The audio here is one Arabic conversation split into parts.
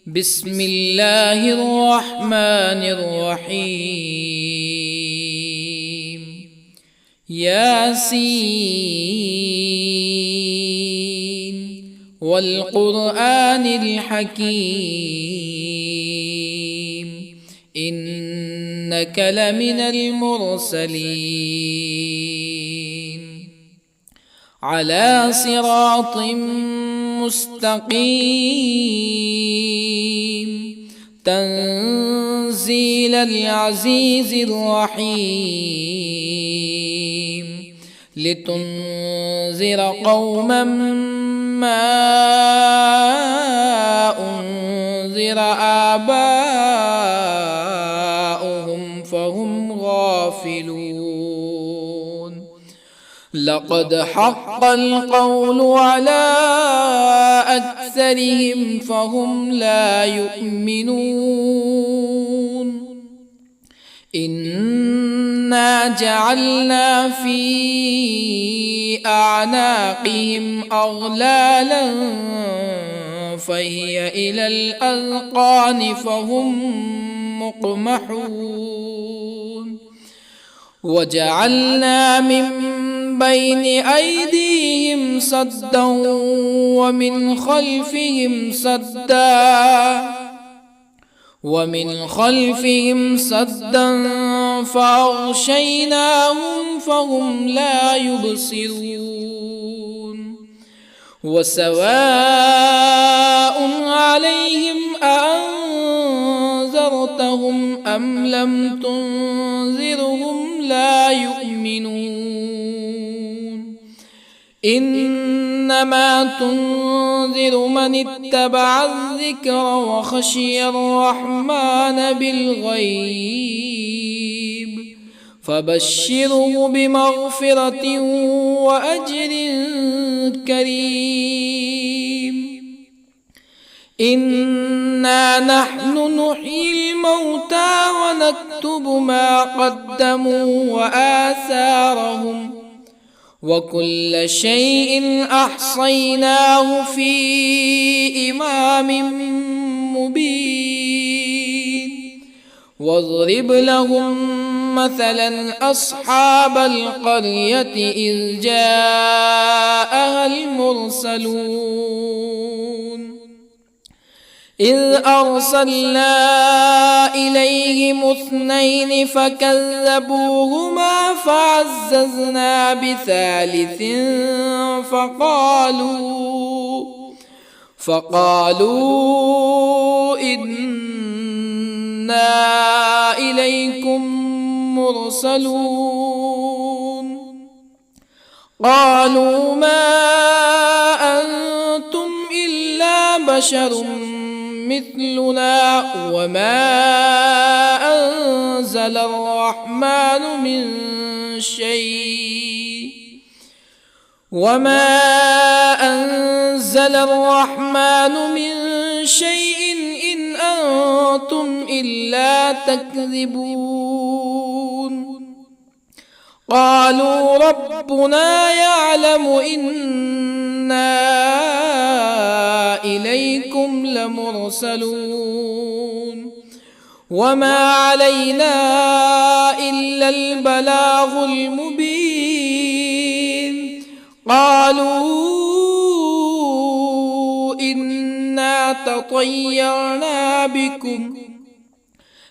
بسم الله الرحمن الرحيم. ياسين والقرآن الحكيم إنك لمن المرسلين على صراط مستقيم تنزيل العزيز الرحيم لتنذر قوما ما أنذر آباؤهم فهم غافلون. لقد حق القول على أكثرهم فهم لا يؤمنون. إنا جعلنا في أعناقهم أغلالا فهي إلى الأذقان فهم مقمحون. وجعلنا من بين أيديهم سدا ومن خلفهم سدا فأغشيناهم فهم لا يبصرون. وسواء عليهم أأنذرتهم أم لم تنذرهم لا يؤمنون. إنما تنذر من اتبع الذكر وخشي الرحمن بالغيب فبشره بمغفرة وأجر كريم. إنا نحن نحيي الموتى ونكتب ما قدموا وآثارهم وكل شيء أحصيناه في إمام مبين. واضرب لهم مثلا أصحاب القرية إذ جاءها المرسلون إذ أرسلنا إليهم اثنين فكذبوهما فعززنا بثالث فقالوا إنا إليكم مرسلون. قالوا ما أنتم إلا بشر مثلنا وما أنزل الرحمن من شيء إن أنتم إلا تكذبون. قالوا ربنا يعلم إنا إليكم لمرسلون وما علينا إلا البلاغ المبين. قالوا إنا تطيرنا بكم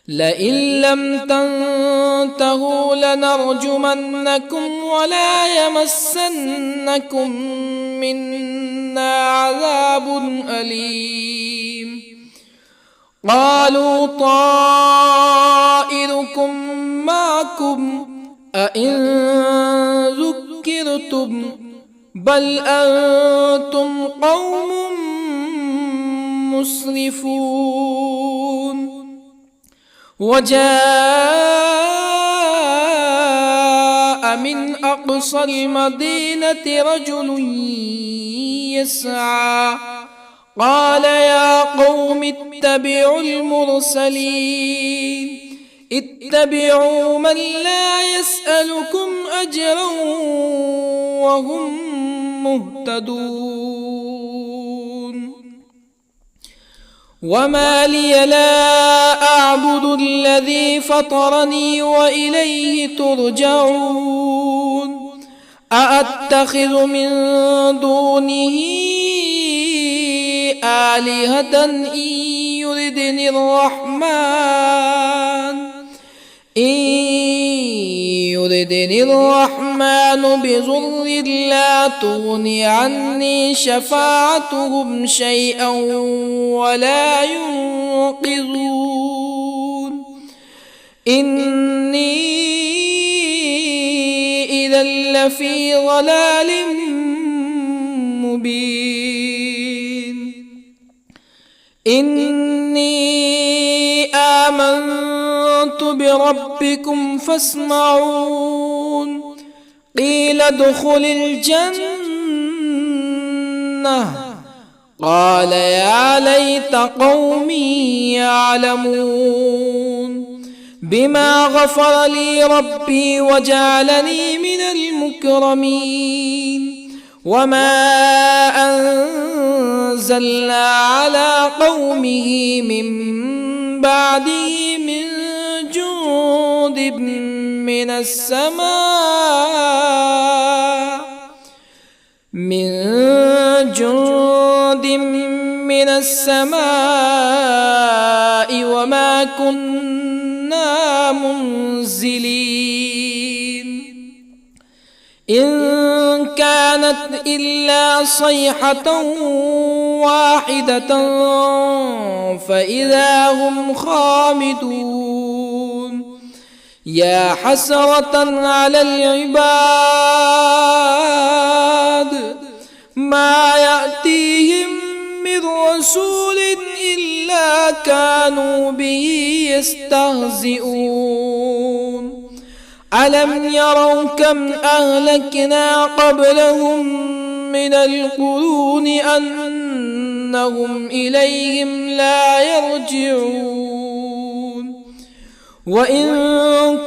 لئن لم تنتهوا لنرجمنكم ولا يمسنكم منا عذاب أليم. قالوا طائركم معكم أئن ذكرتم بل أنتم قوم مسرفون. وجاء من أقصى المدينة رجل يسعى قال يا قوم اتبعوا المرسلين اتبعوا من لا يسألكم أجرا وهم مهتدون. وما لي لا أعبد الذي فطرني وإليه ترجعون أأتخذ من دونه آلهة يردني الرحمن بضر لا تغن عني شفاعتهم شيئا ولا ينقذون إني إذا لفي ضلال مبين إني آمنت بربكم فاسمعون قيل ادخل الجنة قال يا ليت قومي يعلمون بما غفر لي ربي وجعلني من المكرمين وما أنزلنا على قومه من بعده من جند من السماء وما كنا منزلين إن كانت إلا صيحة واحدة فإذا هم خامدون يا حسرة على العباد ما يأتيهم من رسول إلا كانوا به يستهزئون ألم يروا كم أهلكنا قبلهم من القرون أنهم إليهم لا يرجعون وإن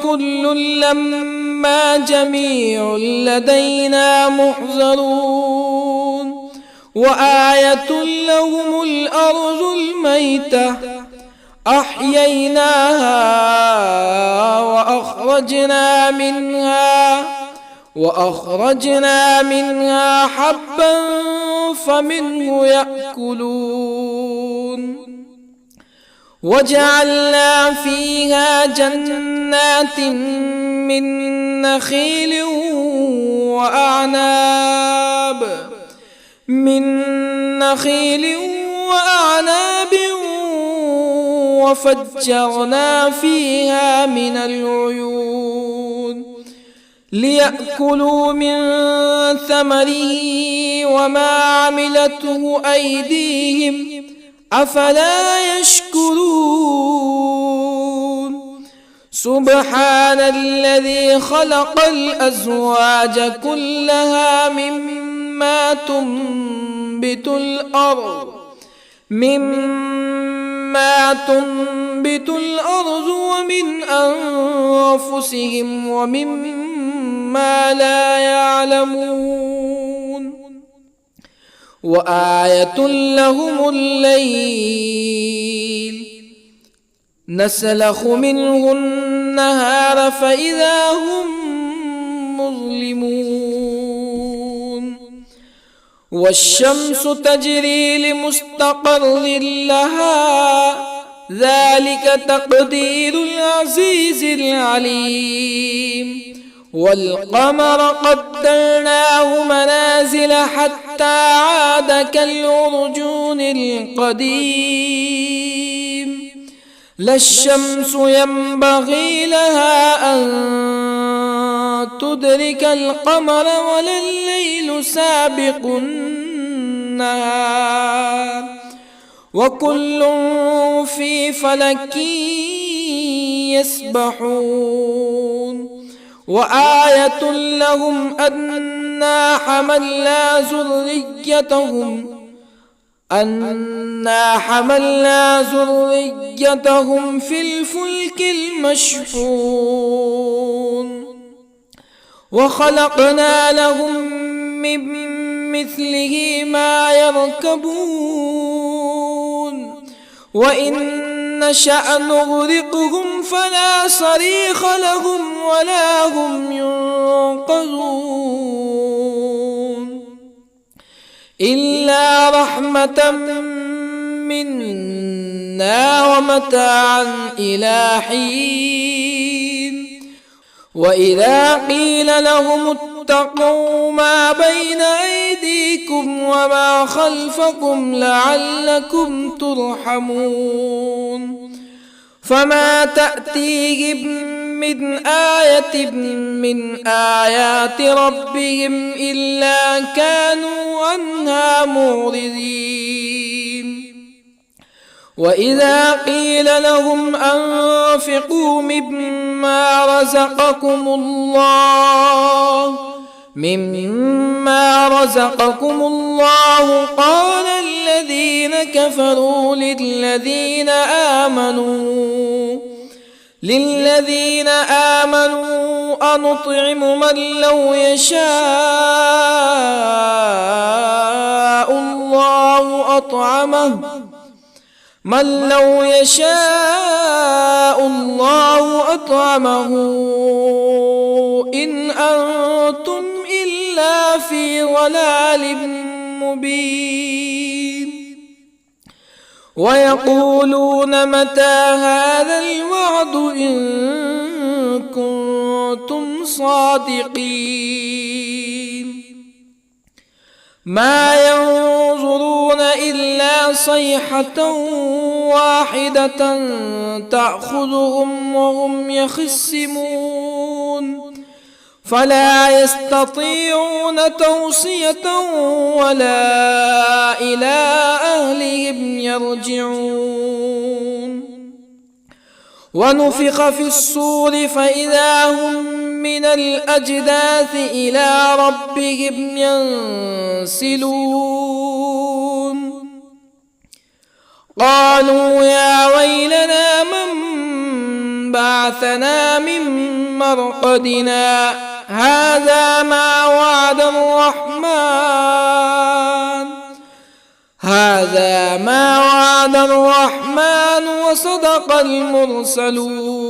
كل لما جميع لدينا محضرون وآية لهم الأرض الميتة أحييناها وأخرجنا منها حبا فمنه يأكلون وجعلنا فيها جنات من نخيل وأعناب وفجرنا فيها من العيون ليأكلوا من ثمره وما عملته أيديهم أفلا يشكرون سبحان الذي خلق الأزواج كلها مما تنبت الأرض ومن أنفسهم ومما لا يعلمون وآية لهم الليل نسلخ منه النهار فإذا هم مظلمون والشمس تجري لمستقر لها ذلك تقدير العزيز العليم والقمر قدرناه منازل حتى عاد كالعرجون القديم لا الشمس ينبغي لها أن تدرك القمر ولا الليل سابق النهار وكل في فلك يسبحون وآية لهم أنا حملنا ذريتهم في الفلك المشحون وخلقنا لهم من مثله ما يركبون وإن نشأ نغرقهم فلا صريخ لهم ولا هم ينقذون إلا رحمة منا ومتاعا إلى حين وإذا قيل لهم اتقوا ما بين أيديكم وما خلفكم لعلكم ترحمون فما تأتيهم من آية من آيات ربهم إلا كانوا عنها معرضين وإذا قيل لهم أنفقوا مما رزقكم الله قال الذين كفروا للذين آمنوا أنطعم من لو يشاء الله أطعمه إن أنتم إلا في ضلال مبين ويقولون متى هذا الوعد إن كنتم صادقين ما ينظرون إلا صيحة واحدة تأخذهم وهم يخصمون فلا يستطيعون توصية ولا إلى أهلهم يرجعون ونفخ في الصور فإذا هم من الأجداث إلى ربهم ينسلون قالوا يا ويلنا من بعثنا من مرقدنا هذا ما وعد الرحمن وصدق المرسلون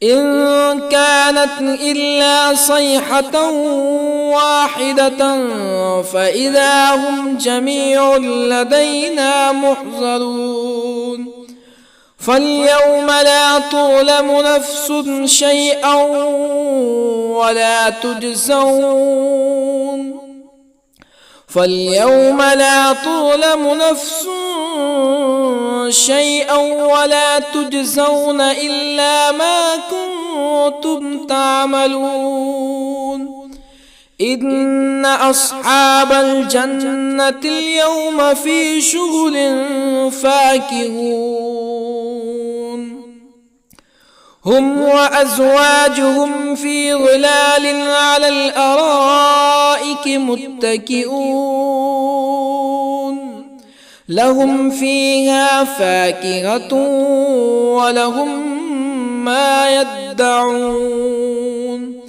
إن كانت إلا صيحة واحدة فإذا هم جميع لدينا محضرون فاليوم لا تظلم نفس شيئا ولا تجزون إلا ما كنتم تعملون إن أصحاب الجنة اليوم في شغل فاكهون هم وأزواجهم في ظلال على الأرائك متكئون لهم فيها فاكهة ولهم ما يدعون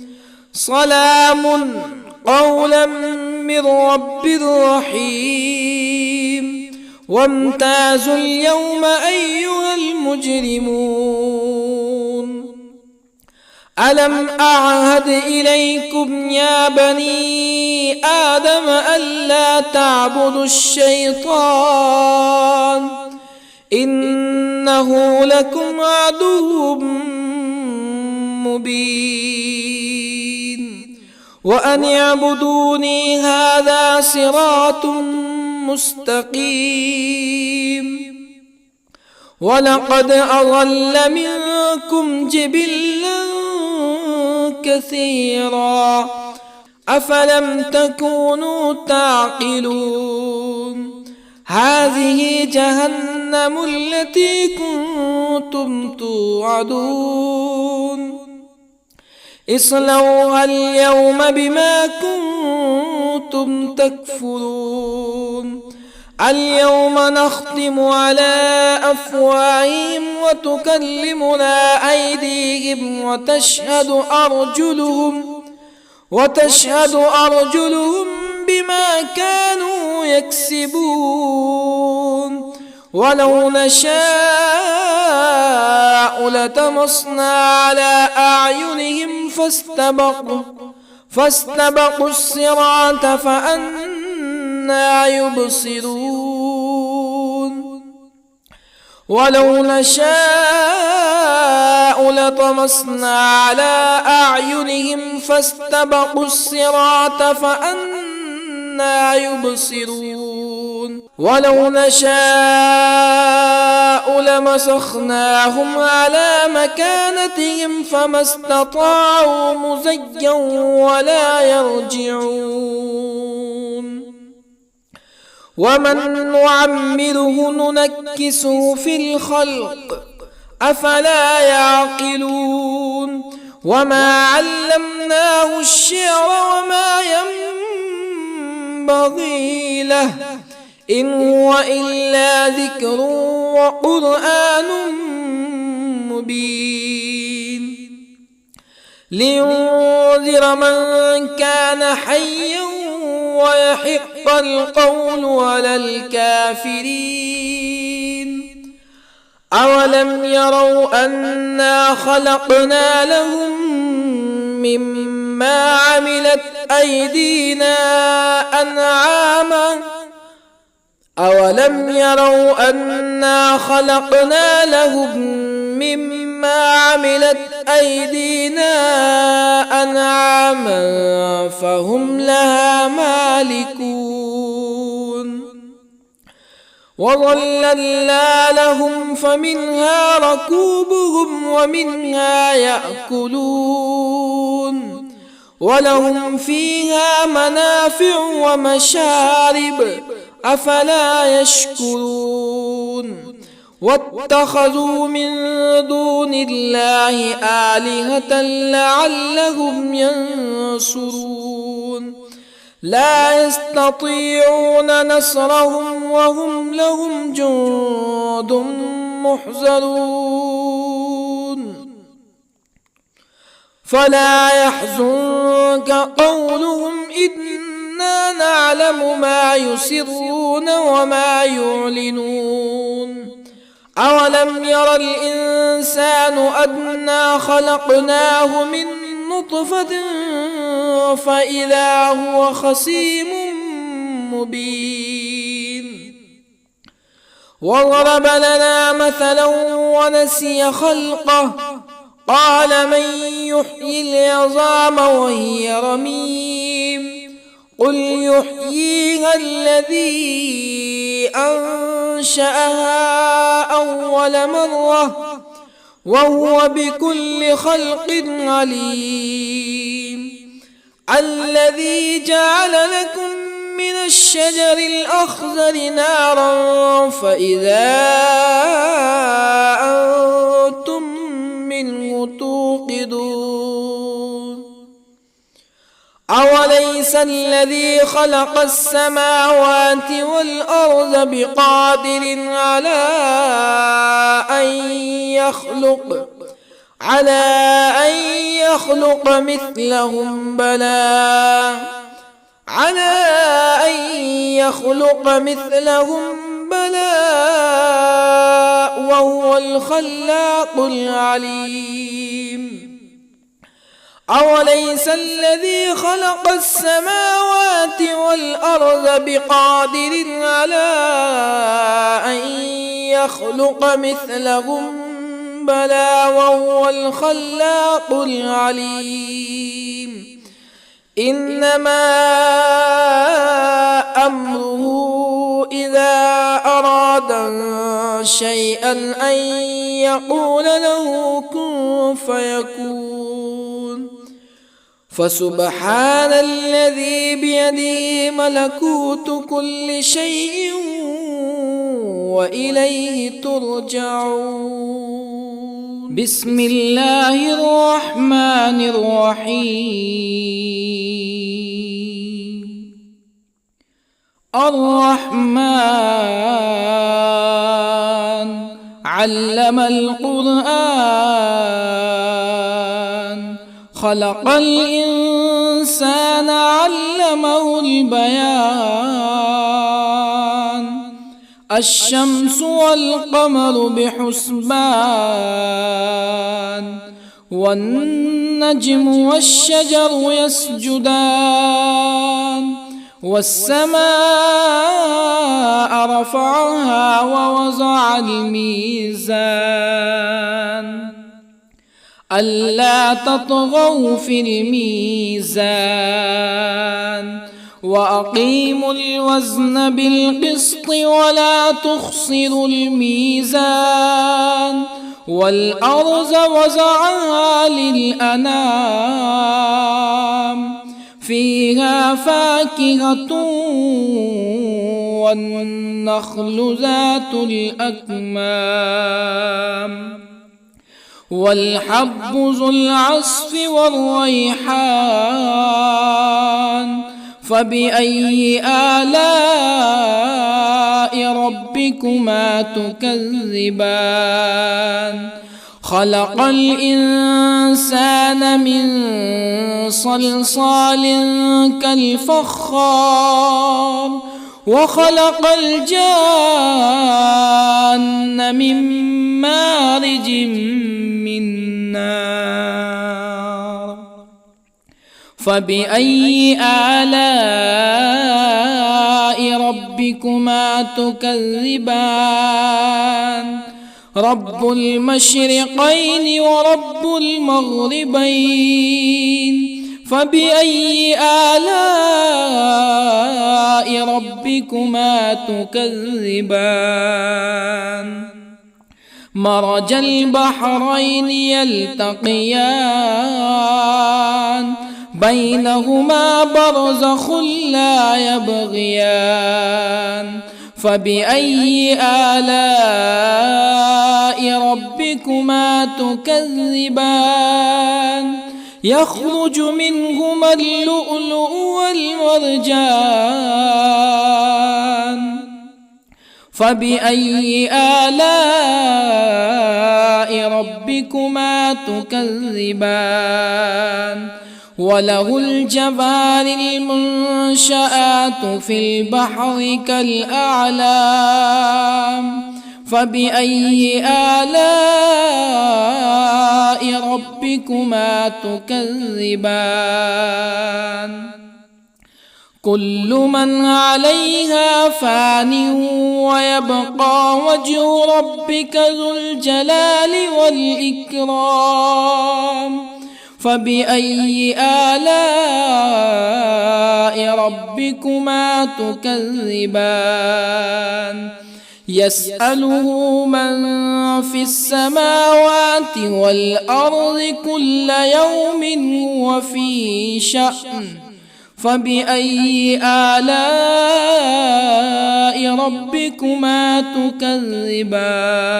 سلام قولا من رب رحيم وامتازوا اليوم أيها المجرمون ألم أعهد إليكم يا بني آدم ألا تعبدوا الشيطان إنه لكم عدو مبين وأن اعبدوني هذا صراط مستقيم ولقد أضل منكم جبلا كثيرا أفلم تكونوا تعقلون هذه جهنم التي كنتم توعدون اصلوها اليوم بما كنتم تكفرون اليوم نختم على أفواههم وتكلمنا أيديهم وتشهد أرجلهم بما كانوا يكسبون ولو نشاء لطمسنا على أعينهم فاستبقوا الصراط فأنى يبصرون ولو نشاء لطمسنا على أعينهم فاستبقوا الصراط فأنى يبصرون ولو نشاء لمسخناهم على مكانتهم فما استطاعوا مزيا ولا يرجعون ومن نعمره ننكسه في الخلق أفلا يعقلون وما علمناه الشعر وما ينبغي له إن هو إلا ذكر وقرآن مبين لينذر من كان حيا ويحق القول على الكافرين أولم يروا أنا خلقنا لهم مما عملت أيدينا أنعاما أولم يروا أنا خلقنا لهم مما عملت أيدينا أنعاما فهم لها مالكون وظللنا لهم فمنها ركوبهم ومنها يأكلون ولهم فيها منافع ومشارب أفلا يشكرون واتخذوا من دون الله آلهة لعلهم ينصرون لا يستطيعون نصرهم وهم لهم جند محضرون فلا يحزنك قولهم إنا نعلم ما يسرون وما يعلنون أولم ير الإنسان أنا خلقناه من نطفة فإذا هو خصيم مبين وضرب لنا مثلا ونسي خلقه قال من يحيي العظام وهي رميم قل يحييها الذي أنشأها أول مرة وهو بكل خلق عليم الذي جعل لكم من الشجر الأخضر نارا فإذا أنتم منه توقدون أوليس الذي خلق السماوات والأرض بقادر على أن يخلق مثلهم بلى وهو الخلاق العليم أوليس الذي خلق السماوات والأرض بقادر على أن يخلق مثلهم بلى وهو الخلاق العليم إنما أمره إذا أراد شيئا أن يقول له كن فيكون فسبحان الذي بيده ملكوت كل شيء وإليه ترجعون بسم الله الرحمن الرحيم الرحمن علم القرآن خلق الإنسان الإنسان علمه البيان الشمس والقمر بحسبان والنجم والشجر يسجدان والسماء رفعها ووضع الميزان ألا تطغوا في الميزان وأقيموا الوزن بالقسط ولا تخسروا الميزان والأرض وضعها للأنام فيها فاكهة والنخل ذات الأكمام والحب ذو العصف والريحان فبأي آلاء ربكما تكذبان خلق الإنسان من صلصال كالفخار وخلق الجان من مارج من نار فبأي آلاء ربكما تكذبان رب المشرقين ورب المغربين فبأي آلاء ربكما تكذبان مرج البحرين يلتقيان بينهما برزخ لا يبغيان فبأي آلاء ربكما تكذبان يخرج منهما اللؤلؤ والمرجان فبأي آلاء ربكما تكذبان وله الجوار المنشآت في البحر كالأعلام فبأي آلاء ربكما تكذبان كل من عليها فان ويبقى وجه ربك ذو الجلال والإكرام فبأي آلاء ربكما تكذبان يسأله من في السماوات والأرض كل يوم هو في شأن فبأي آلاء ربكما تكذبان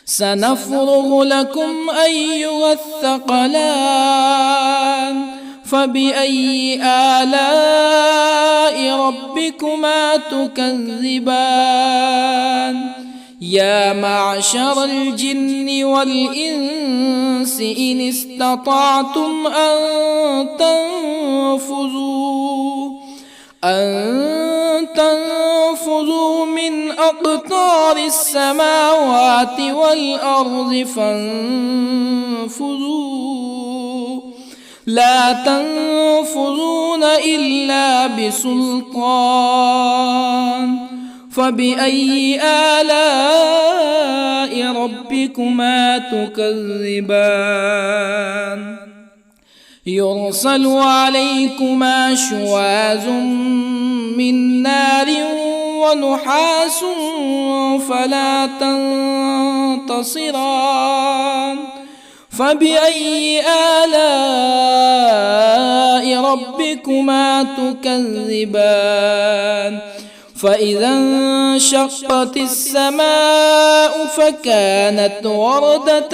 سنفرغ لكم أيها الثقلان فبأي آلاء ربكما تكذبان يا معشر الجن والإنس إن استطعتم أن تنفذوا من أقطار السماوات والأرض فانفذوا لا تنفذون إلا بسلطان فبأي آلاء ربكما تكذبان يرسل عليكما شواظ من نار ونحاس فلا تنتصران فبأي آلاء ربكما تكذبان فإذا انشقت السماء فكانت وردة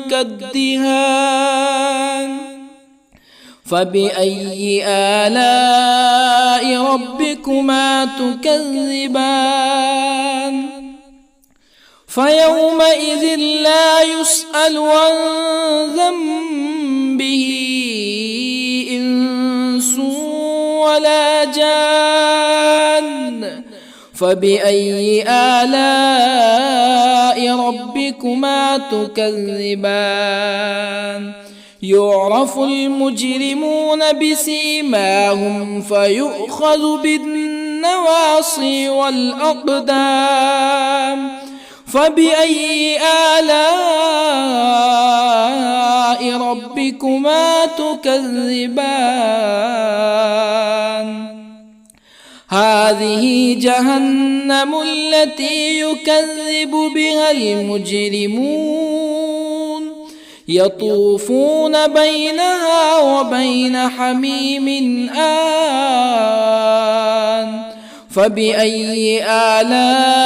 كالدهان فبأي آلاء ربكما تكذبان فيومئذ لا يسأل عن ذنبه ولا جان فبأي آلاء ربكما تكذبان يعرف المجرمون بسيماهم فيؤخذ بالنواصي والأقدام فبأي آلاء ربكما تكذبان هذه جهنم التي يكذب بها المجرمون يطوفون بينها وبين حميم آن فبأي آلاء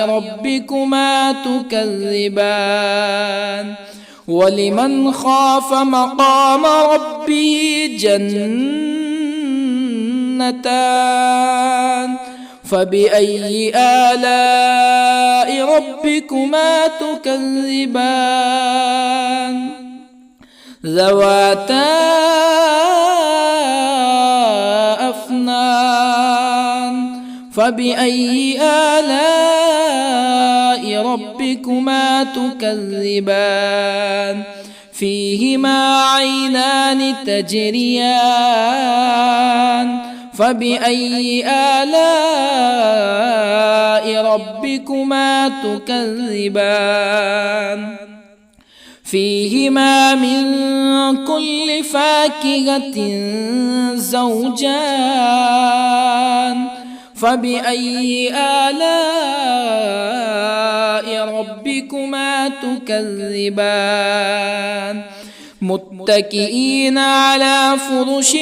ربكما تكذبان ولمن خاف مقام ربه جنتان فبأي آلاء ربكما تكذبان ذواتا أفنان فبأي آلاء ربكما تكذبان فيهما عينان تجريان فبأي آلاء ربكما تكذبان فيهما من كل فاكهة زوجان فبأي آلاء ربكما تكذبان متكئين على فرش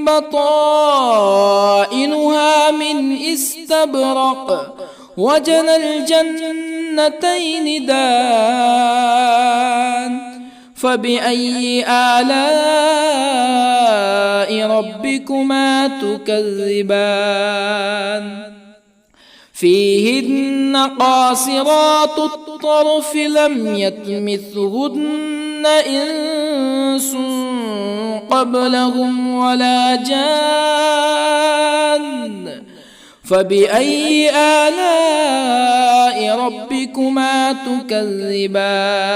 بطائنها من استبرق وجنى الجنتين دان فبأي آلاء ربكما تكذبان فيهن قاصرات الطرف لم يطمثهن إنس قبلهم ولا جان فبأي آلاء ربكما تكذبان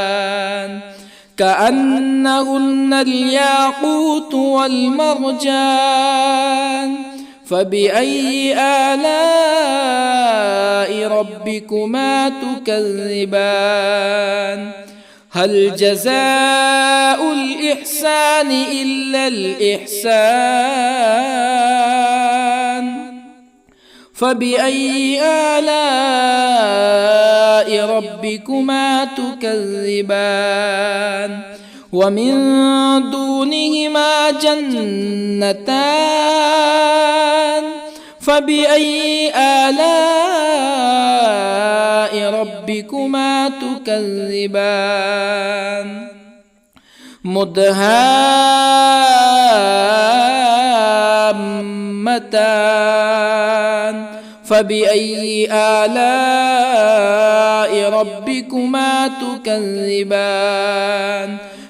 كأنهن الياقوت والمرجان فبأي آلاء ربكما تكذبان هل جزاء الإحسان إلا الإحسان فبأي آلاء ربكما تكذبان ومن دونهما جنتان فبأي آلاء ربكما تكذبان مدهامتان فبأي آلاء ربكما تكذبان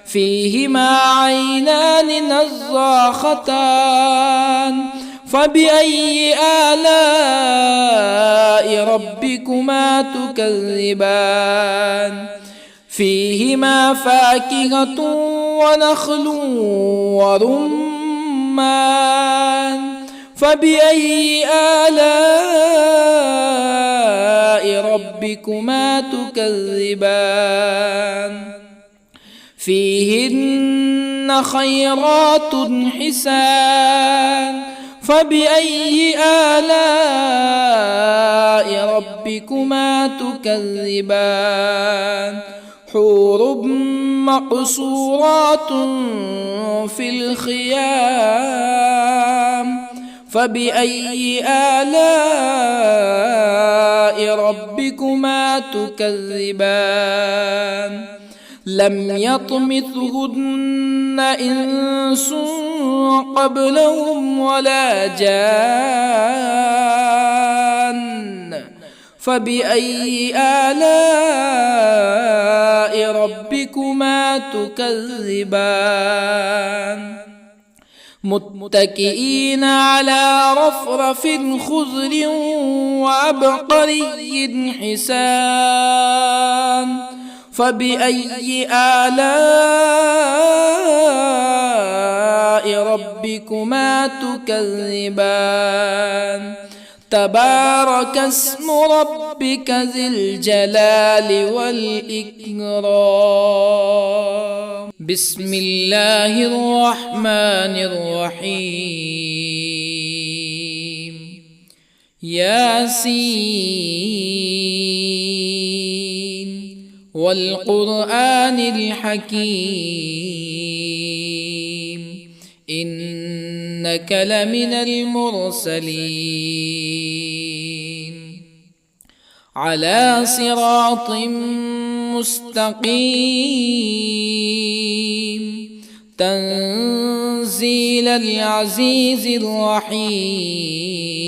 فيهما عينان نضاختان فبأي آلاء ربكما تكذبان فيهما فاكهة ونخل ورمان فبأي آلاء ربكما تكذبان فيهن خيرات حسان فبأي آلاء ربكما تكذبان حور مقصورات في الخيام فبأي آلاء ربكما تكذبان لم يطمثهن إنس قبلهم ولا جان فبأي آلاء ربكما تكذبان متكئين على رفرف خضر وعبقري حسان فبأي آلاء ربكما تكذبان تبارك اسم ربك ذي الجلال والإكرام. بسم الله الرحمن الرحيم. ياسين والقرآن الحكيم إنك لمن المرسلين على صراط مستقيم تنزيل العزيز الرحيم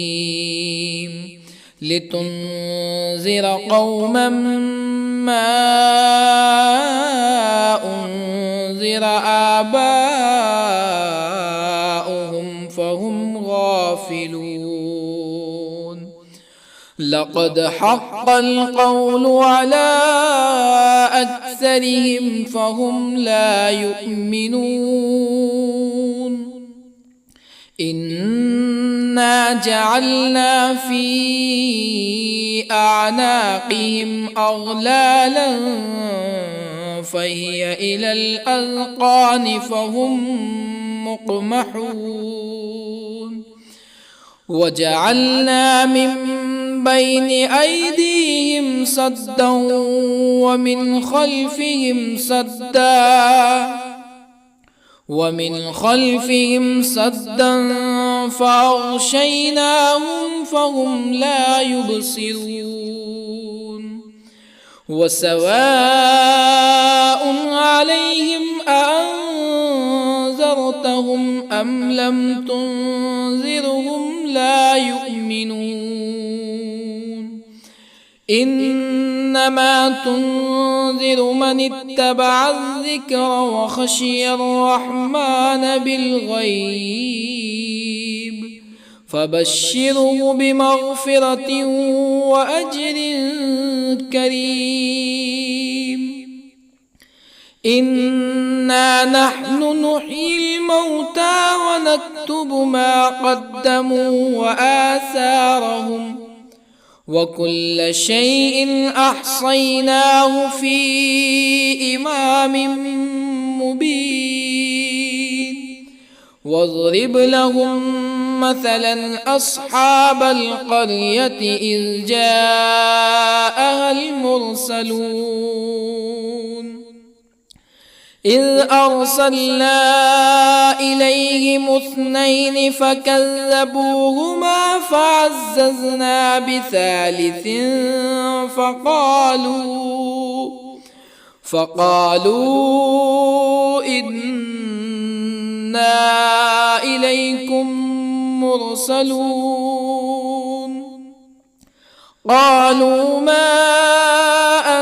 لتنذر قوما ما أنذر آباؤهم فهم غافلون. لقد حق القول على أكثرهم فهم لا يؤمنون. إنا جعلنا في أعناقهم أغلالا فهي إلى الأذقان فهم مقمحون. وجعلنا من بين أيديهم سدا ومن خلفهم سدا فأغشيناهم فهم لا يبصرون. وسواء عليهم أأنذرتهم أم لم تنذرهم لا يؤمنون. إنما تنذر من اتبع الذكر وخشي الرحمن بالغيب فبشره بمغفرة وأجر كريم. إنا نحن نحيي الموتى ونكتب ما قدموا وآثارهم وكل شيء أحصيناه في إمام مبين. واضرب لهم مثلا أصحاب القرية إذ جاءها المرسلون إذ أرسلنا إليهم اثنين فكذبوهما فعززنا بثالث فقالوا إنا إليكم مرسلون. قالوا ما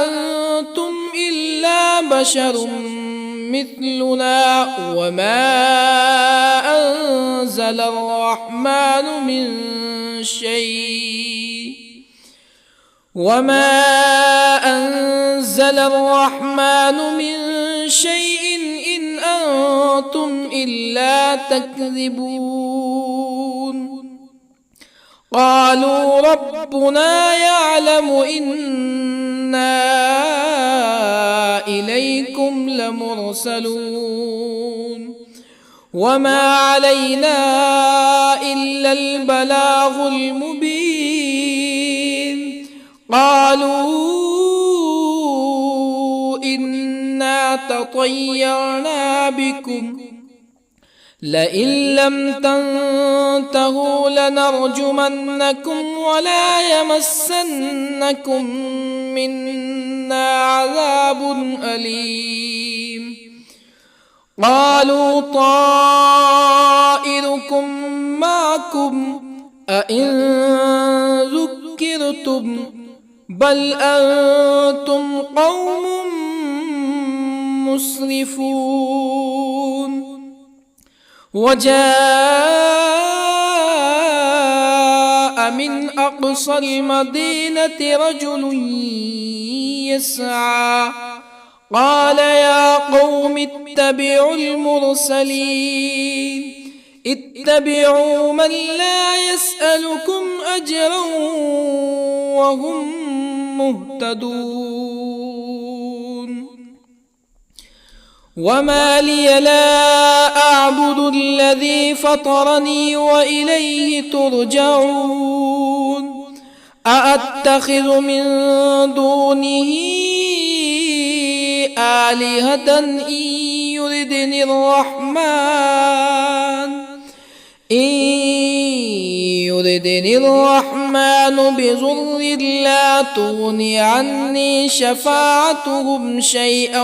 أنتم إلا بشر مثلنا وما أنزل الرحمن من شيء إن أنتم إلا تكذبون. قالوا ربنا يعلم إنا إليكم لمرسلون وما علينا إلا البلاغ المبين. قالوا إنا تطيرنا بكم لئن لم تنتهوا لنرجمنكم ولا يمسنكم منا عذاب أليم. قالوا طائركم معكم أئن ذكرتم بل أنتم قوم مسرفون. وجاء من أقصى المدينة رجل يسعى قال يا قوم اتبعوا المرسلين اتبعوا من لا يسألكم أجرا وهم مهتدون وما لي لا أعبد الذي فطرني وإليه ترجعون أأتخذ من دونه آلهة إن يردني الرحمن بضر لا تغني عني شفاعتهم شيئا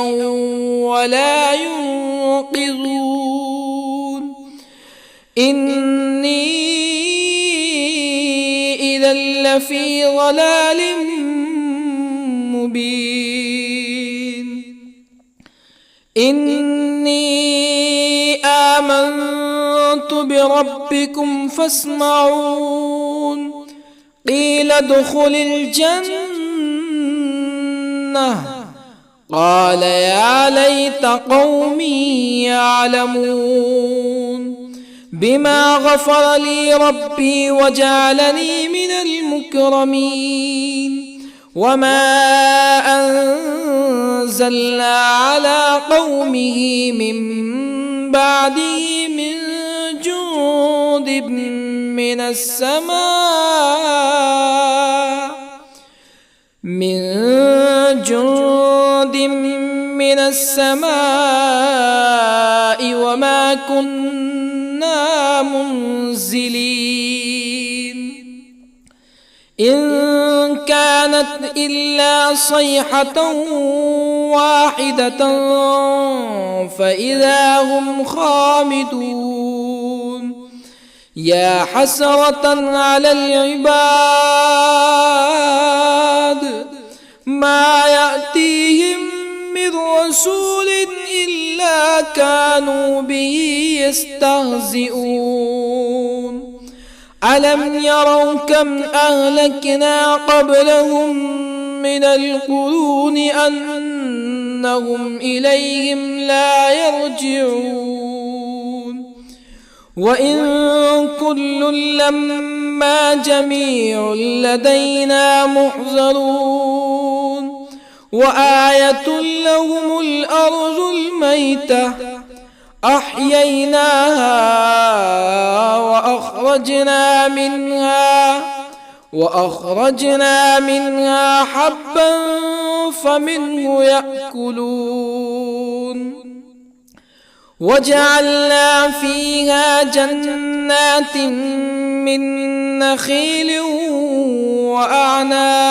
ولا ينقذون إني إذا لفي ضلال مبين إني آمنت بربكم فاسمعون قيل ادخل الجنة قال يا ليت قومي يعلمون بما غفر لي ربي وجعلني من المكرمين وما أنزلنا على قومه من بعده من جند من السماء وما كنا منزلين إن كانت إلا صيحة واحدة فإذا هم خامدون يا حسرة على العباد ما يأتيهم من رسول إلا كانوا به يستهزئون ألم يروا كم أهلكنا قبلهم من القرون أنهم إليهم لا يرجعون وإن كل لما جميع لدينا محضرون وآية لهم الأرض الميتة أحييناها وأخرجنا منها حبا فمنه يأكلون وجعلنا فيها جنات من نخيل وأعناب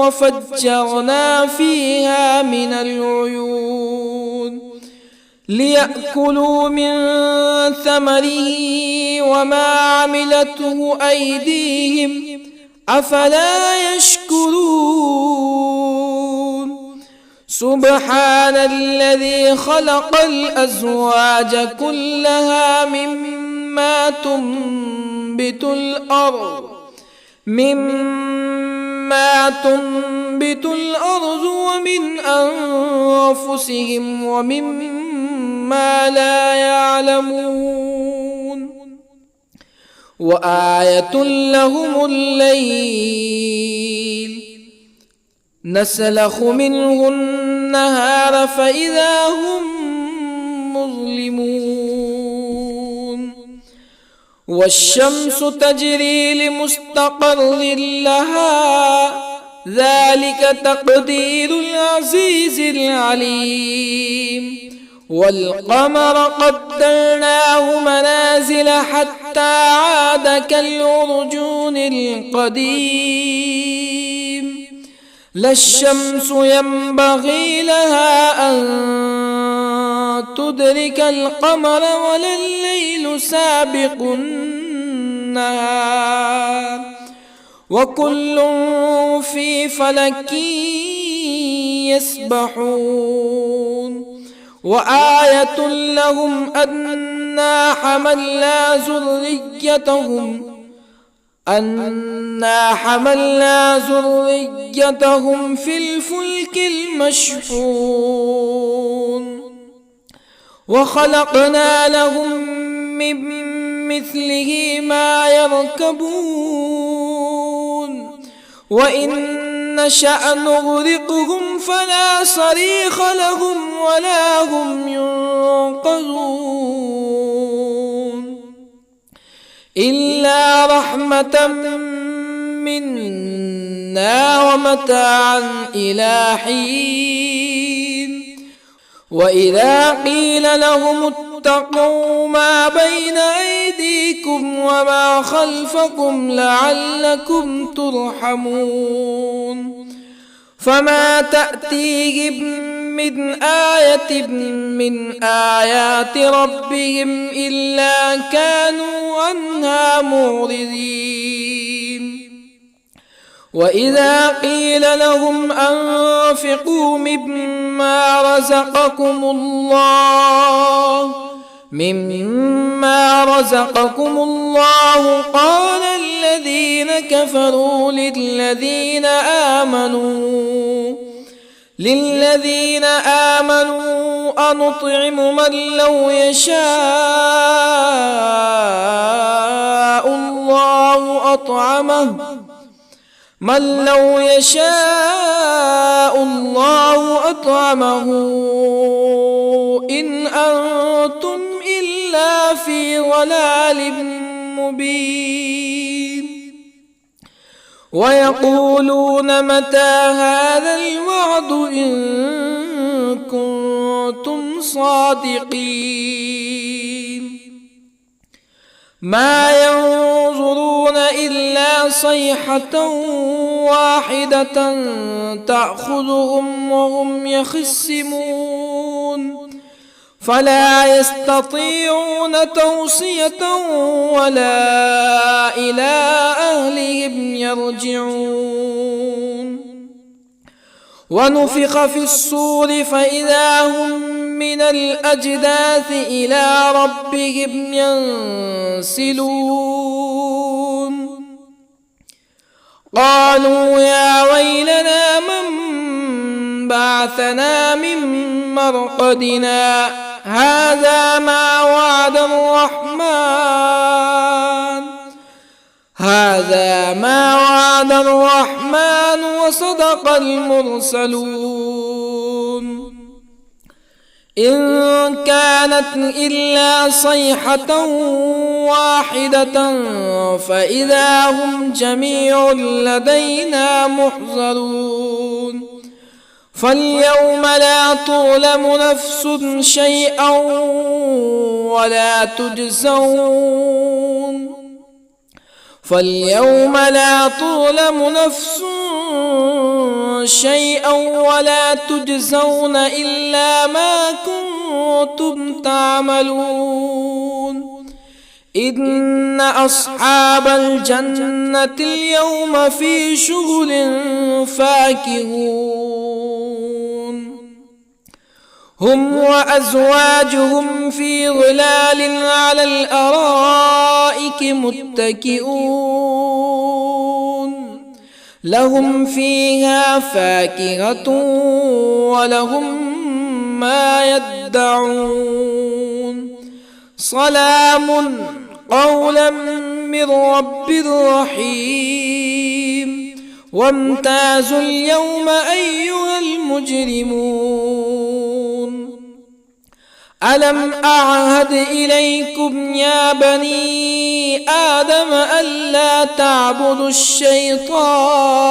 وفجرنا فيها من العيون ليأكلوا من ثمره وما عملته أيديهم أفلا يشكرون سبحان الذي خلق الأزواج كلها مما تنبت الأرض ومن أنفسهم ومما لا يعلمون وآية لهم الليل نسلخ منه النهار فإذا هم مظلمون والشمس تجري لمستقر لها ذلك تقدير العزيز العليم والقمر قدرناه منازل حتى عاد كالعرجون القديم لا الشمس ينبغي لها أن تدرك القمر ولا الليل سابق النهار وكل في فلك يسبحون وآية لهم أنا حملنا ذريتهم في الفلك المشحون وخلقنا لهم من مثله ما يركبون وإن نشأ نغرقهم فلا صريخ لهم ولا هم ينقذون إلا رحمة منا ومتاعا إلى حين وإذا قيل لهم اتقوا ما بين أيديكم وما خلفكم لعلكم ترحمون فما تأتيهم من آية من آيات ربهم إلا كانوا عنها معرضين وإذا قيل لهم أنفقوا مما رزقكم الله قال الذين كفروا للذين آمنوا أنطعم من لو يشاء الله أطعمه إن أنتم إلا في ضلال مبين ويقولون متى هذا الوعد إن كنتم صادقين ما ينظرون إلا صيحة واحدة تأخذهم وهم يخصمون فلا يستطيعون توصية ولا إلى أهلهم يرجعون ونفخ في الصور فإذا هم من الأجداث إلى ربهم ينسلون قالوا يا ويلنا من بعثنا من مرقدنا هذا ما وعد الرحمن وصدق المرسلون إن كانت إلا صيحة واحدة فإذا هم جميع لدينا محضرون فاليوم لا تظلم نفس شيئا ولا تجزون إلا ما كنتم تعملون إن أصحاب الجنة اليوم في شغل فاكهون هم وأزواجهم في ظلال على الأرائك متكئون لهم فيها فاكهة ولهم ما يدعون سلام قولا من رب رحيم وامتازوا اليوم أيها المجرمون ألم أعهد إليكم يا بني آدم ألا تعبدوا الشيطان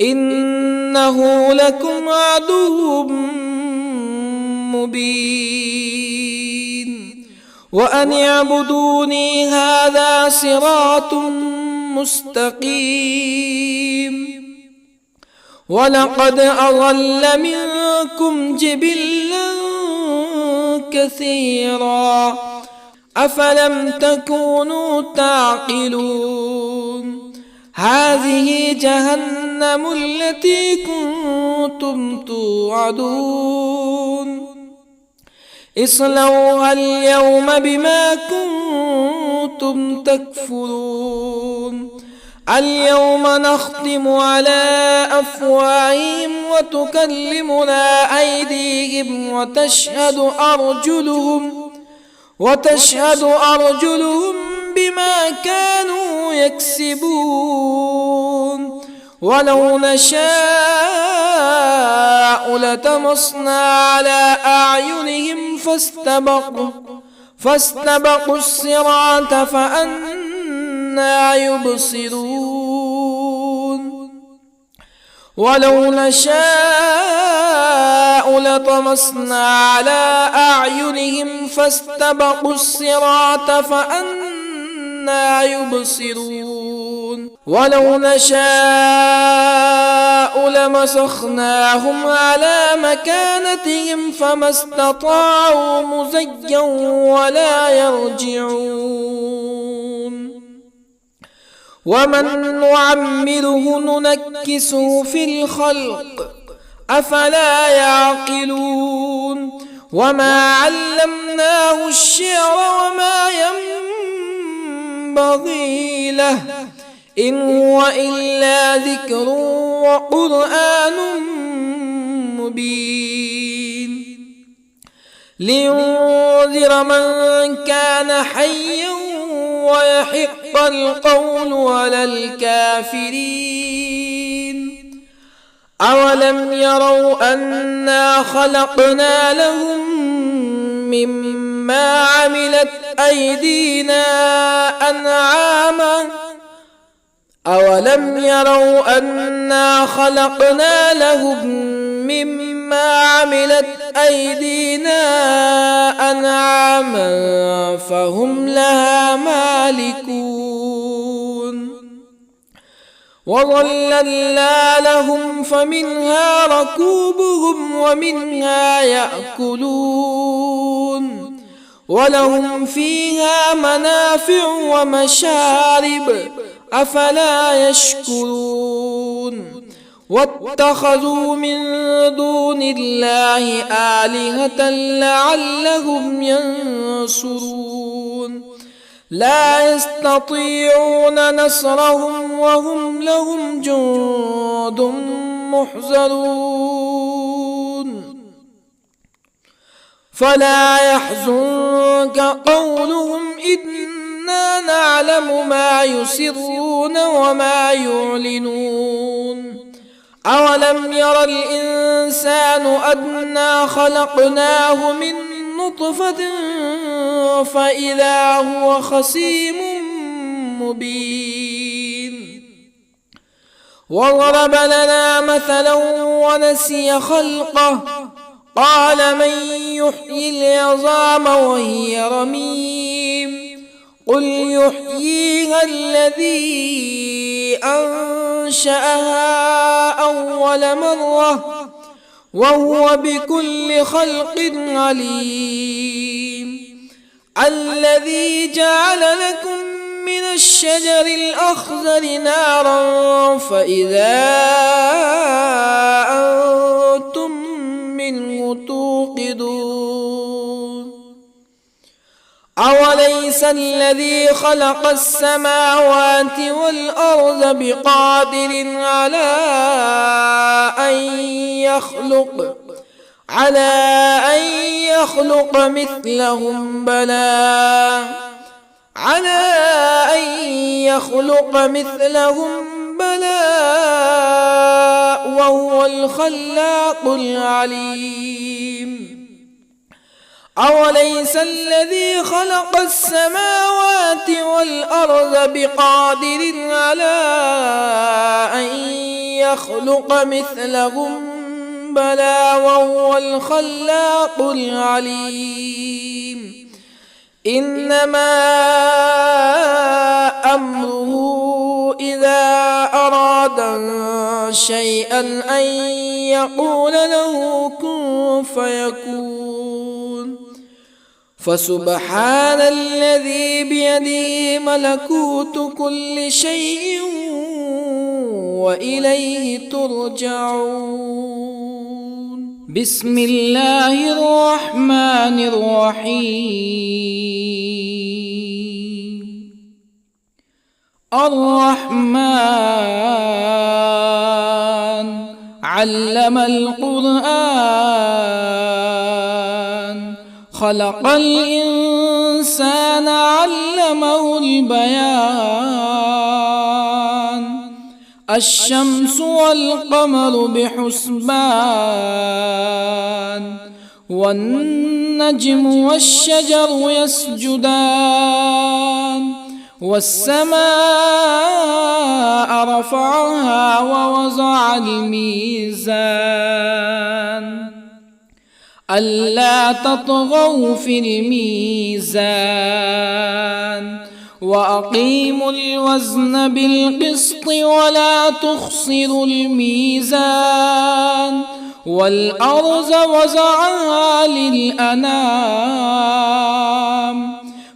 إنه لكم عدو مبين وأن اعبدوني هذا صراط مستقيم ولقد أضل منكم جبلا كثيرا أفلم تكونوا تعقلون هذه جهنم التي كنتم كنتم توعدون اصلوها اليوم بما كنتم تكفرون اليوم نختم على أفواههم وتكلمنا أيديهم وتشهد أرجلهم بما كانوا يكسبون ولو نشاء لطمسنا على أعينهم فاستبقوا الصراط فأنى يبصرون ولو نشاء لطمسنا على أعينهم فاستبقوا الصراط فأنى يبصرون ولو نشاء لمسخناهم على مكانتهم فما استطاعوا مزيا ولا يرجعون ومن نعمره ننكسه في الخلق أفلا يعقلون وما علمناه الشعر وما ينبغي له إن هو إلا ذكر وقرآن مبين لينذر من كان حيا ويحق القول على الكافرين أولم يروا أنا خلقنا لهم مما عملت أيدينا أنعاما أولم يروا أنا خلقنا لهم مما عملت أيدينا أنعاما فهم لها مالكون وظللنا لهم فمنها ركوبهم ومنها يأكلون ولهم فيها منافع ومشارب أفلا يشكرون واتخذوا من دون الله آلهة لعلهم ينصرون لا يستطيعون نصرهم وهم لهم جند محضرون فلا يحزنك قولهم إنا نعلم ما يسرون وما يعلنون أولم ير الإنسان أنا خلقناه من نطفة فإذا هو خصيم مبين وضرب لنا مثلا ونسي خلقه قال من يحيي العظام وهي رميم قل يحييها الذي أنشأها أول مرة وهو بكل خلق عليم الذي جعل لكم من الشجر الأخضر نارا فإذا أنتم منه توقدون أوليس الذي خلق السماوات والأرض بقادر على أن يخلق مثلهم بلى وهو الخلاق العليم أوليس الذي خلق السماوات والأرض بقادر على أن يخلق مثلهم بلى وهو الخلاق العليم إنما أمره إذا أراد شيئا أن يقول له كن فيكون فسبحان الذي بيده ملكوت كل شيء وإليه ترجعون بسم الله الرحمن الرحيم. الرحمن علم القرآن، خلق الإنسان علمه البيان. الشمس والقمر بحسبان، والنجم والشجر يسجدان. والسماء رفعها ووضع الميزان، ألا تطغوا في الميزان. وأقيموا الوزن بالقسط ولا تخسروا الميزان. والأرض وضعها للأنام،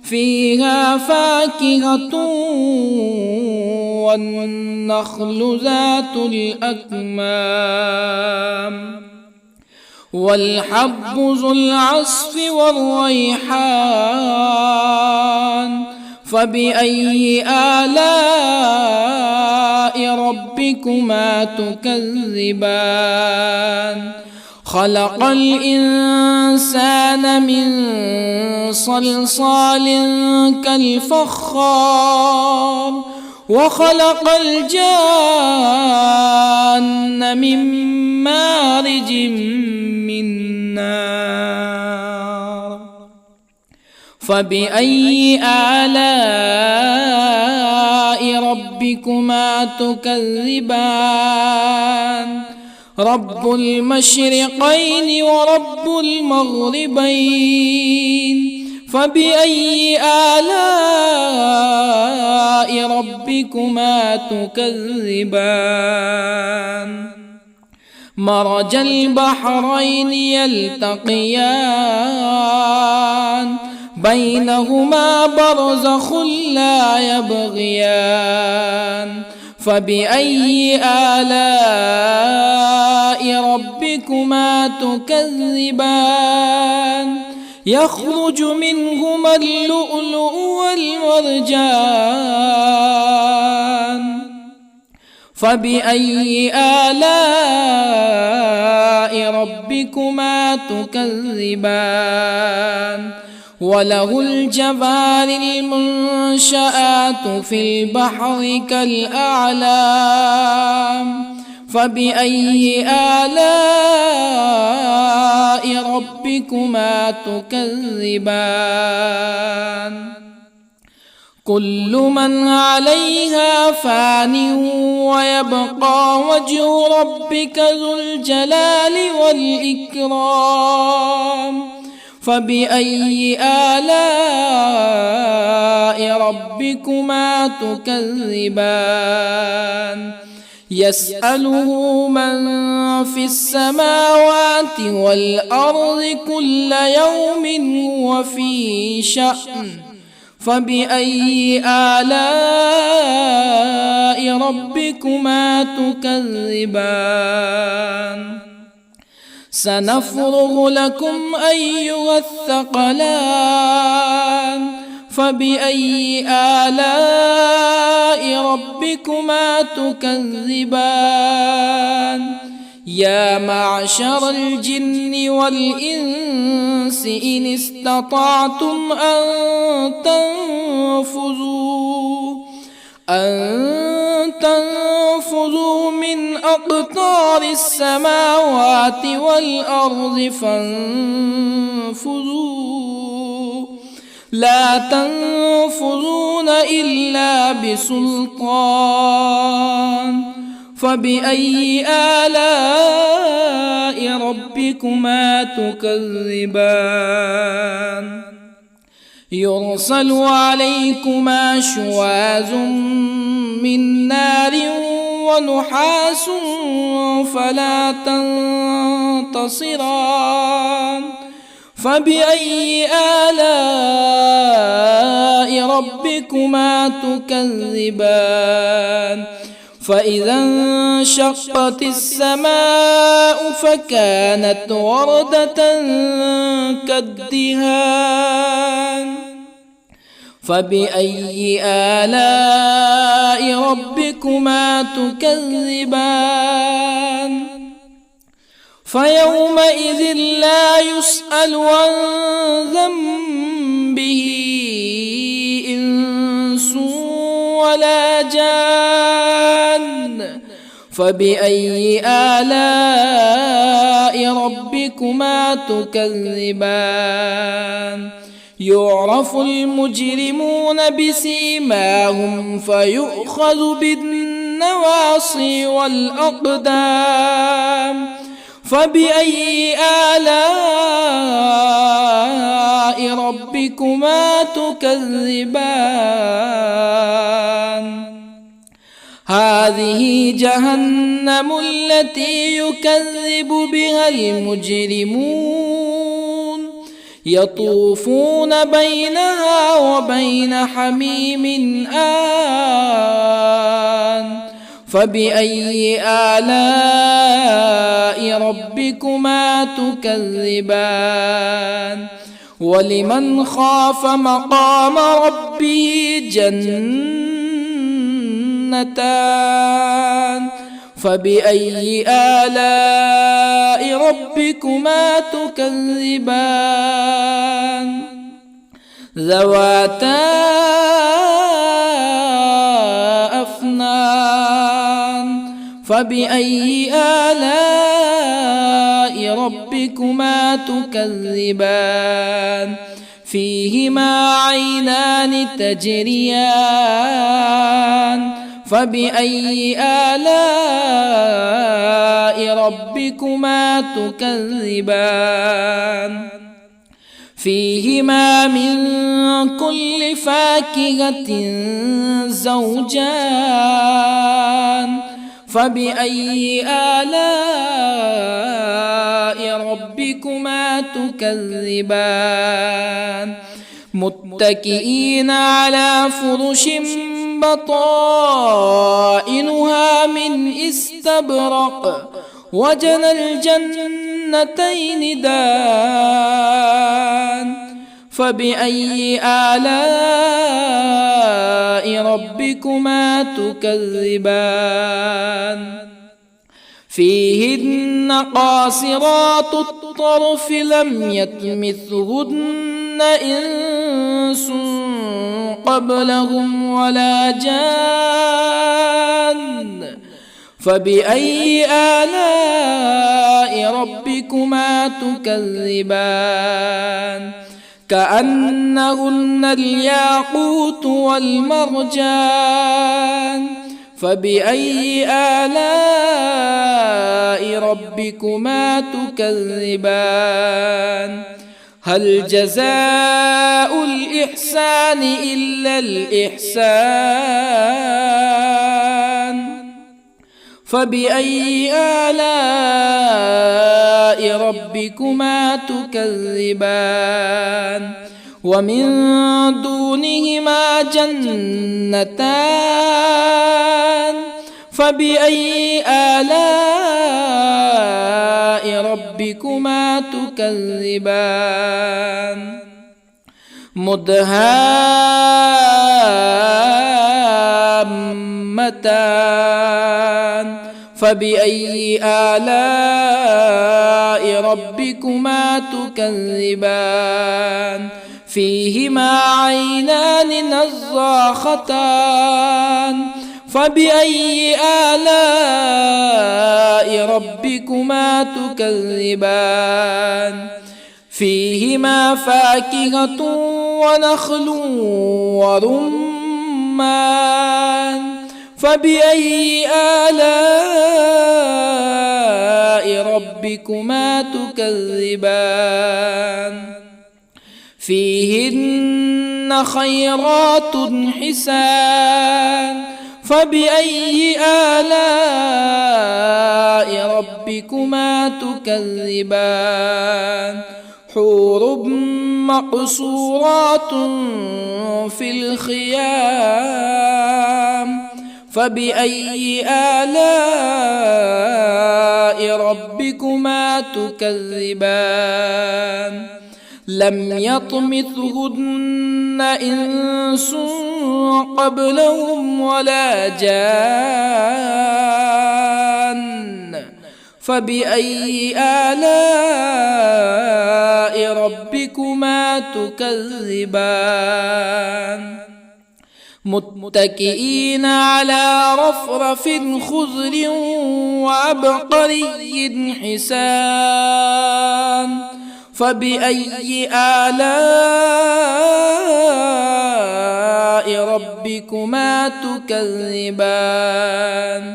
فيها فاكهة والنخل ذات الأكمام، والحب ذو العصف والريحان. فبأي آلاء ربكما تكذبان؟ خلق الإنسان من صلصال كالفخار، وخلق الجان من مارج من نار. فبأي آلاء ربكما تكذبان؟ رب المشرقين ورب المغربين. فبأي آلاء ربكما تكذبان؟ مرج البحرين يلتقيان، بينهما برزخ لا يبغيان. فبأي آلاء ربكما تكذبان؟ يخرج منهما اللؤلؤ والمرجان. فبأي آلاء ربكما تكذبان؟ وله الجوار المنشآت في البحر كالأعلام. فبأي آلاء ربكما تكذبان؟ كل من عليها فان، ويبقى وجه ربك ذو الجلال والإكرام. فبأي آلاء ربكما تكذبان؟ يسأله من في السماوات والأرض كل يوم هو في شأن. فبأي آلاء ربكما تكذبان؟ سنفرغ لكم أيها الثقلان. فبأي آلاء ربكما تكذبان؟ يا معشر الجن والإنس إن استطعتم أن تنفذوا من أقطار السماوات والأرض فانفذوا، لا تنفذون إلا بسلطان. فبأي آلاء ربكما تكذبان؟ يرسل عليكما شواظ من نار ونحاس فلا تنتصران. فبأي آلاء ربكما تكذبان؟ فإذا انشقت السماء فكانت وردة كالدهان فبأي آلاء ربكما تكذبان فيومئذ لا يسأل عن ذنبه إنس ولا جان فبأي آلاء ربكما تكذبان يعرف المجرمون بسيماهم فيؤخذ بالنواصي والأقدام فبأي آلاء ربكما تكذبان هذه جهنم التي يكذب بها المجرمون يطوفون بينها وبين حميم آن فبأي آلاء ربكما تكذبان ولمن خاف مقام ربه جنتان فبأي آلاء ربكما تكذبان ذواتا أفنان فبأي آلاء ربكما تكذبان فيهما عينان تجريان فبأي آلاء ربكما تكذبان فيهما من كل فاكهة زوجان فبأي آلاء ربكما تكذبان متكئين على فرش بطائنها من استبرق وجنى الجنتين دان فبأي آلاء ربكما تكذبان فيهن قاصرات الطرف لم يطمثهن إنس قبلهم ولا جان فبأي آلاء ربكما تكذبان كأنهن الياقوت والمرجان فبأي آلاء ربكما تكذبان هل جزاء الإحسان إلا الإحسان فبأي آلاء ربكما تكذبان ومن دونهما جنتان فبأي آلاء ربكما تكذبان مدهامتان فبأي آلاء ربكما تكذبان فيهما عينان نضاختان فبأي آلاء ربكما تكذبان فيهما فاكهة ونخل ورمان فبأي آلاء ربكما تكذبان فيهن خيرات حسان فبأي آلاء ربكما تكذبان حور مقصورات في الخيام فبأي آلاء ربكما تكذبان لم يطمثهن إنس قبلهم ولا جان فبأي آلاء ربكما تكذبان متكئين على رفرف خضر وعبقري حسان فبأي آلاء ربكما تكذبان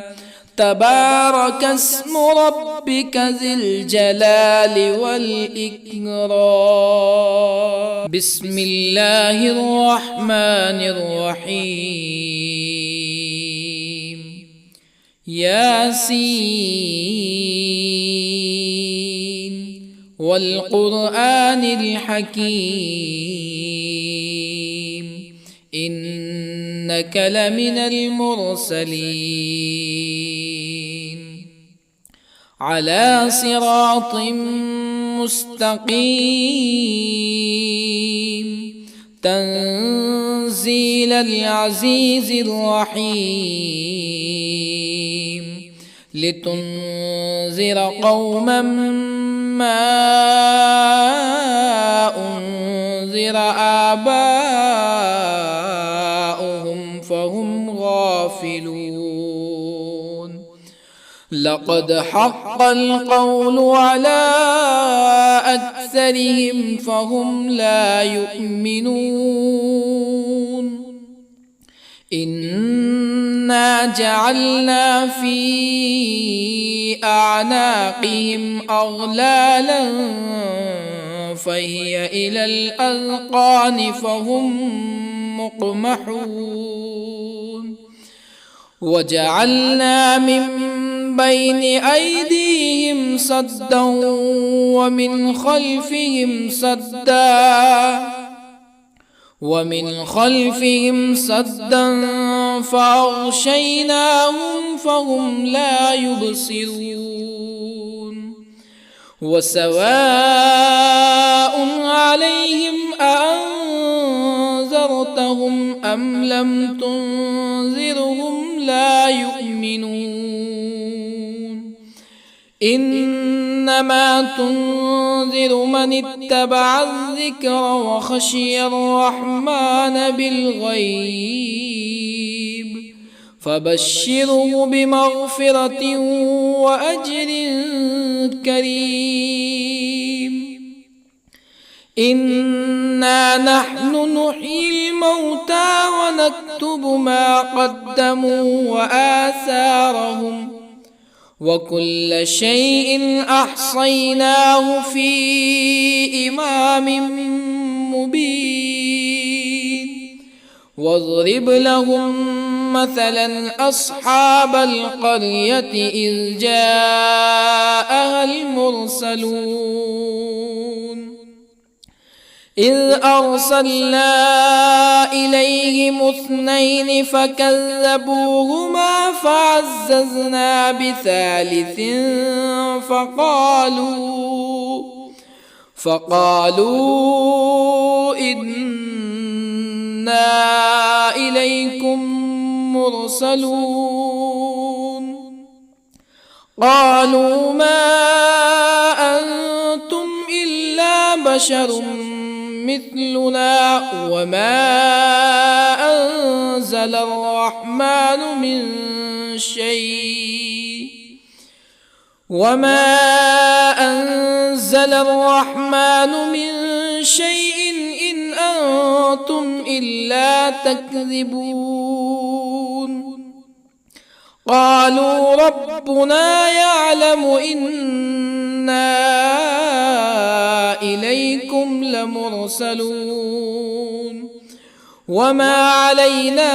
تبارك اسم ربك ذي الجلال والإكرام بسم الله الرحمن الرحيم ياسين والقرآن الحكيم إنك لمن المرسلين على صراط مستقيم تنزيل العزيز الرحيم لتنذر قوما ما أنذر آباؤهم فهم غافلون لقد حق القول على أكثرهم فهم لا يؤمنون إنا جعلنا في أعناقهم أغلالا فهي إلى الأذقان فهم مقمحون وجعلنا من بين أيديهم سدا ومن خلفهم سدا فأغشيناهم فهم لا يبصرون وسواء عليهم أأنذرتهم أم لم تنذرهم لا يؤمنون إنما تنذر من اتبع الذكر وخشي الرحمن بالغيب فبشره بمغفرة وأجر كريم إنا نحن نحيي الموتى ونكتب ما قدموا وآثارهم وكل شيء أحصيناه في إمام مبين واضرب لهم مثلا أصحاب القرية إذ جاءها المرسلون إذ أرسلنا إليهم 2 فكذبوهما فعززنا بثالث فقالوا إنا إليكم مرسلون قالوا ما أنتم إلا بشر مثلنا وما أنزل الرحمن من شيء إن أنتم إلا تكذبون قالوا ربنا يعلم إنا إليكم لمرسلون وما علينا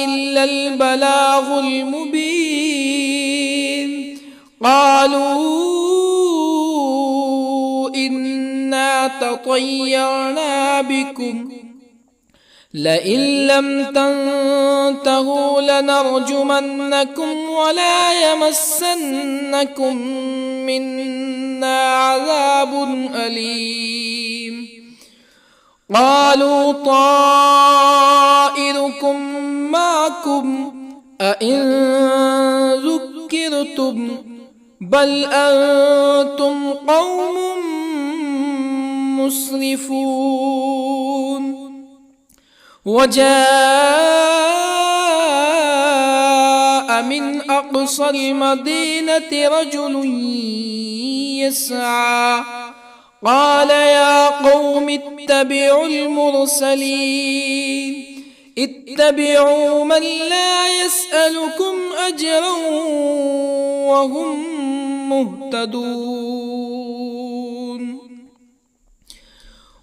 إلا البلاغ المبين قالوا إنا تطيرنا بكم لئن لم تنتهوا لنرجمنكم ولا يمسنكم منا عذاب أليم. قالوا طائركم معكم أئن ذكرتم بل أنتم قوم مسرفون. وجاء من أقصى المدينة رجل يسعى قال يا قوم اتبعوا المرسلين اتبعوا من لا يسألكم أجرا وهم مهتدون.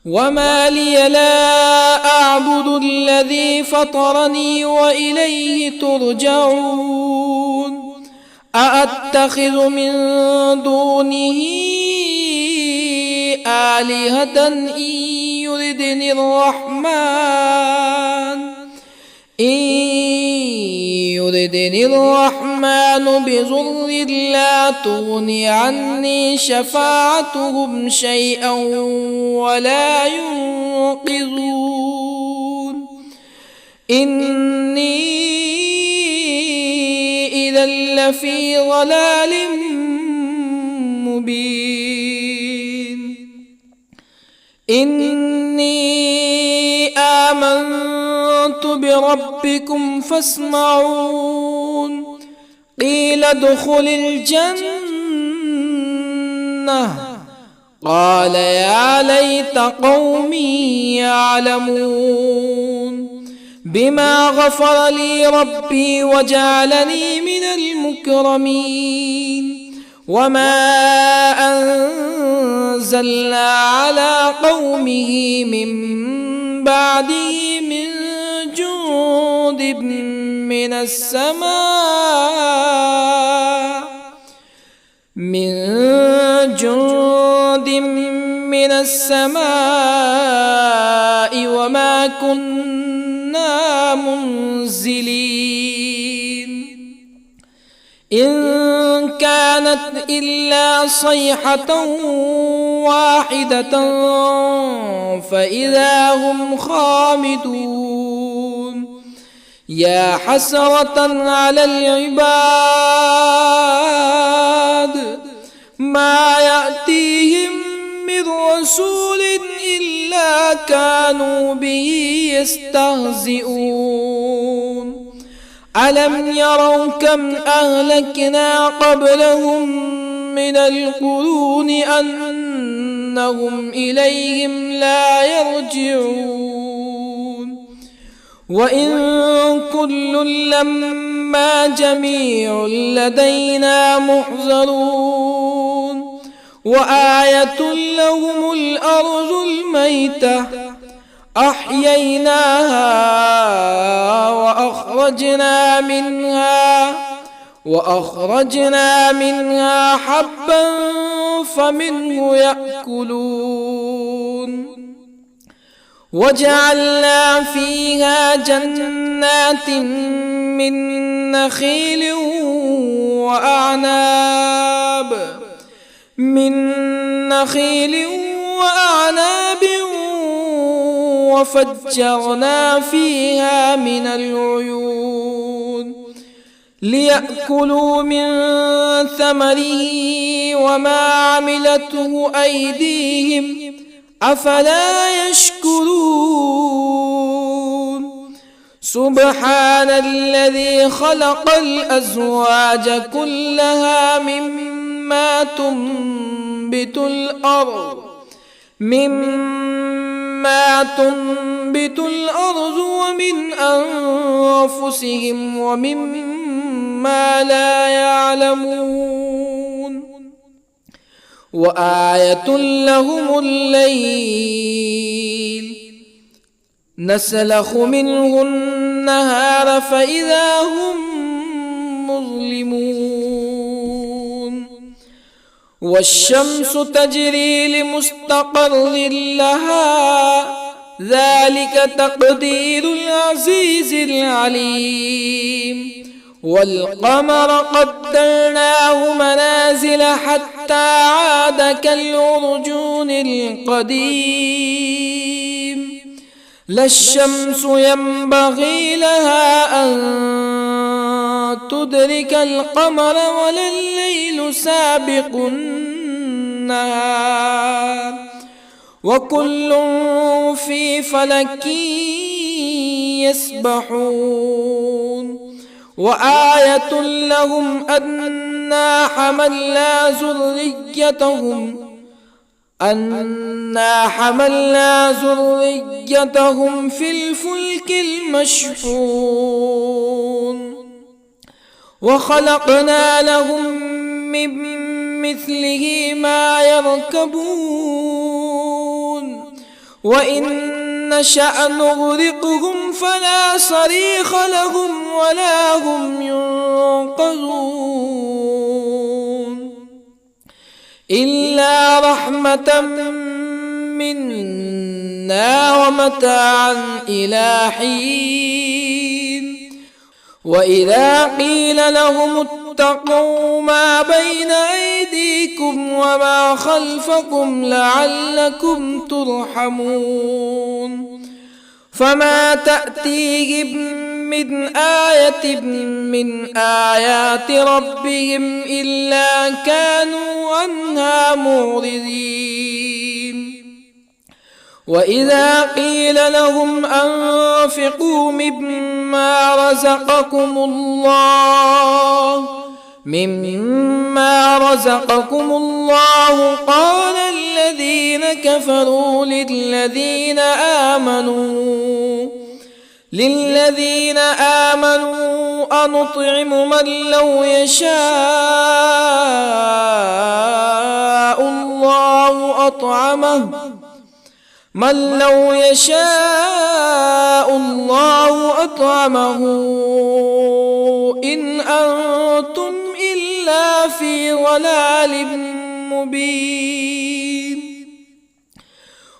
وما لي لا أعبد الذي فطرني وإليه ترجعون. أأتخذ من دونه آلهة إن يردني الرحمن بضر لا تغني عني شفاعتهم شيئا ولا ينقذون. إني إذا لفي ضلال مبين. إني آمنت بربكم فاسمعون. قيل ادخل الجنة قال يا ليت قومي يعلمون. بما غفر لي ربي وجعلني من المكرمين. وما أنزلنا على قومه من بعده من جند من السماء وما كنا منزلين. إن كانت إلا صيحة واحدة فإذا هم خامدون. يا حسرة على العباد ما يأتيهم من رسول إلا كانوا به يستهزئون. ألم يروا كم أهلكنا قبلهم من القرون أنهم إليهم لا يرجعون. وإن كل لما جميع لدينا محضرون. وآية لهم الأرض الميتة أحييناها وأخرجنا منها حبا فمنه يأكلون. وجعلنا فيها جنات من نخيل وأعناب وفجرنا فيها من العيون ليأكلوا من ثمره وما عملته أيديهم أفلا يشكرون. سبحان الذي خلق الأزواج كلها مما تنبت الأرض ومن أنفسهم ومما لا يعلمون. وآية لهم الليل نسلخ منه النهار فإذا هم مظلمون. والشمس تجري لمستقر لها ذلك تقدير العزيز العليم. والقمر قدرناه منازل حتى عاد كالعرجون القديم. لا الشمس ينبغي لها أن تدرك القمر ولا الليل سابق النهار وكل في فلك يسبحون. وآية لهم أنا حملنا ذريتهم في الفلك المشحون وخلقنا لهم من مثله ما يركبون وإن نشأ نغرقهم فلا صريخ لهم ولا هم ينقذون إلا رحمة منا ومتاعا إلى حين. وإذا قيل لهم اتقوا ما بين أيديكم وما خلفكم لعلكم ترحمون فما تأتيهم من آية من آيات ربهم إلا كانوا عنها معرضين. وإذا قيل لهم أنفقوا مما رزقكم الله قال الذين كفروا للذين آمنوا أنطعم من لو يشاء الله أطعمه إن أنتم إلا في ضلال مبين.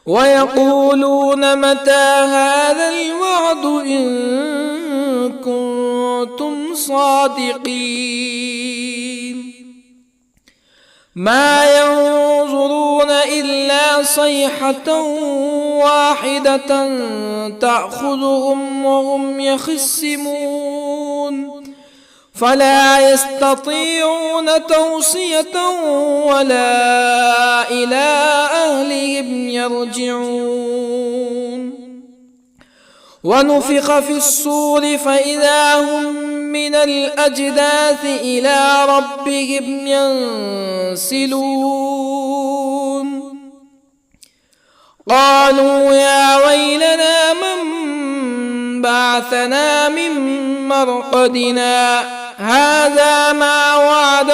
ويقولون متى هذا الوعد إن كنتم صادقين. ما ينظرون إلا صيحة واحدة تأخذهم وهم يخصمون فلا يستطيعون توصية ولا إلى أهلهم يرجعون. ونفخ في الصور فإذا هم من الأجداث إلى ربهم ينسلون. قالوا يا ويلنا من بعثنا من مرقدنا هذا ما وعد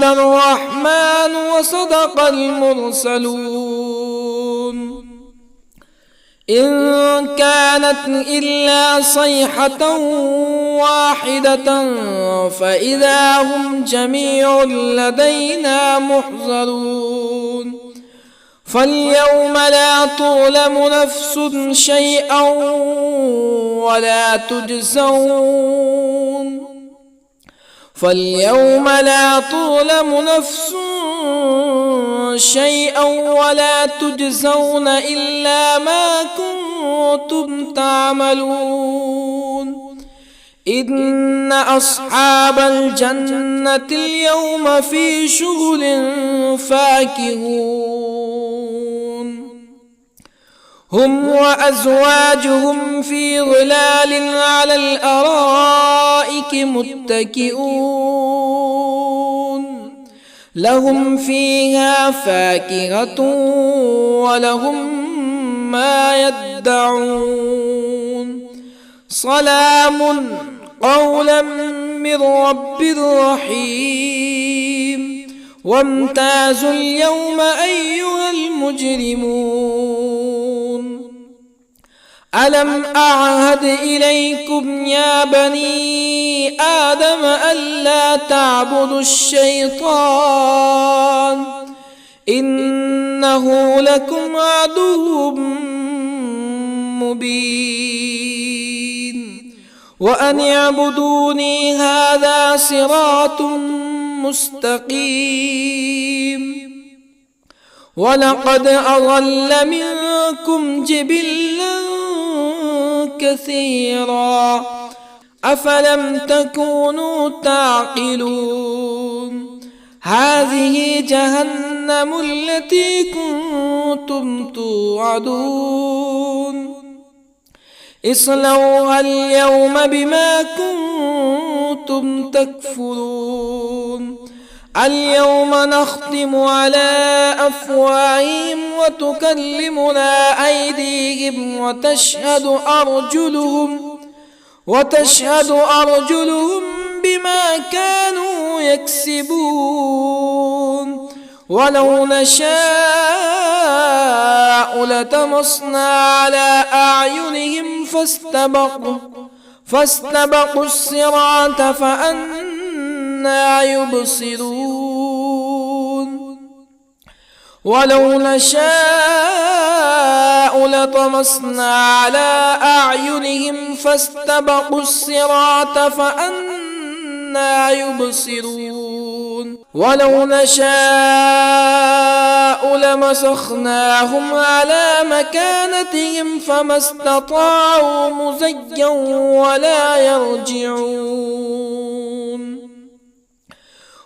الرحمن وصدق المرسلون. إن كانت إلا صيحة واحدة فإذا هم جميع لدينا محضرون. فاليوم لا تظلم نفس شيئا ولا تجزون إلا ما كنتم تعملون. إن أصحاب الجنة اليوم في شغل فاكهون هم وأزواجهم في ظلال على الأرائك متكئون لهم فيها فاكهة ولهم ما يدعون. سلام قولا من رب رحيم. وامتازوا اليوم أيها المجرمون. ألم أعهد إليكم يا بني آدم ألا تعبدوا الشيطان إنه لكم عدو مبين وأن اعبدوني هذا صراط مستقيم ولقد أضل منكم جبلا كثيرا أفلم تكونوا تعقلون هذه جهنم التي كنتم توعدون اصلوها اليوم بما كنتم تكفرون اليوم نختم على أفواههم وتكلمنا أيديهم وتشهد أرجلهم بما كانوا يكسبون ولو نشاء لطمسنا على أعينهم فاستبقوا الصراط فأنى يبصرون ولو نشاء لطمسنا على أعينهم فاستبقوا الصراط فأنى يبصرون ولو نشاء لمسخناهم على مكانتهم فما استطاعوا مزيا ولا يرجعون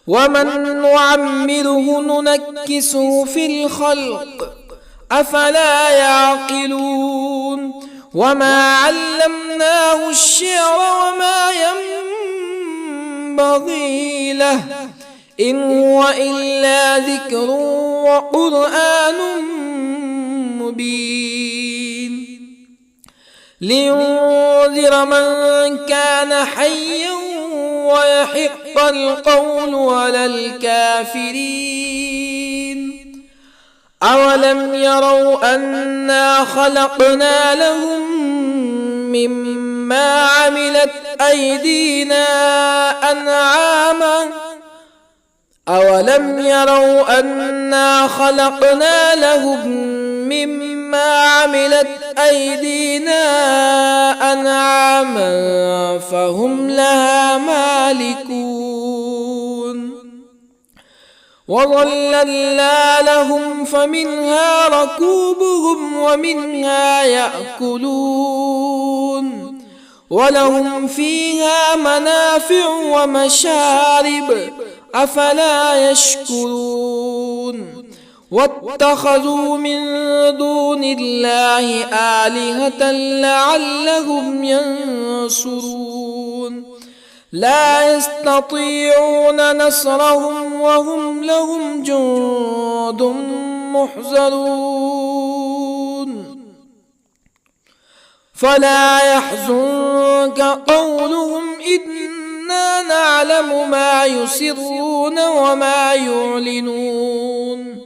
ومن نعمره ننكسه في الخلق أفلا يعقلون وما علمناه الشعر وما ينبغي له إن هو إلا ذكر وقرآن مبين لينذر من كان حيا ويحق القول على الكافرين أولم يروا أنا خلقنا لهم مما عملت أيدينا أنعاما أولم يروا أنا خلقنا لهم مما عملت أيدينا أنعاما فهم لها مالكون وظللنا لهم فمنها ركوبهم ومنها يأكلون ولهم فيها منافع ومشارب أفلا يشكرون واتخذوا من دون الله آلهة لعلهم ينصرون لا يستطيعون نصرهم وهم لهم جند محضرون فلا يحزنك قولهم إنا نعلم ما يسرون وما يعلنون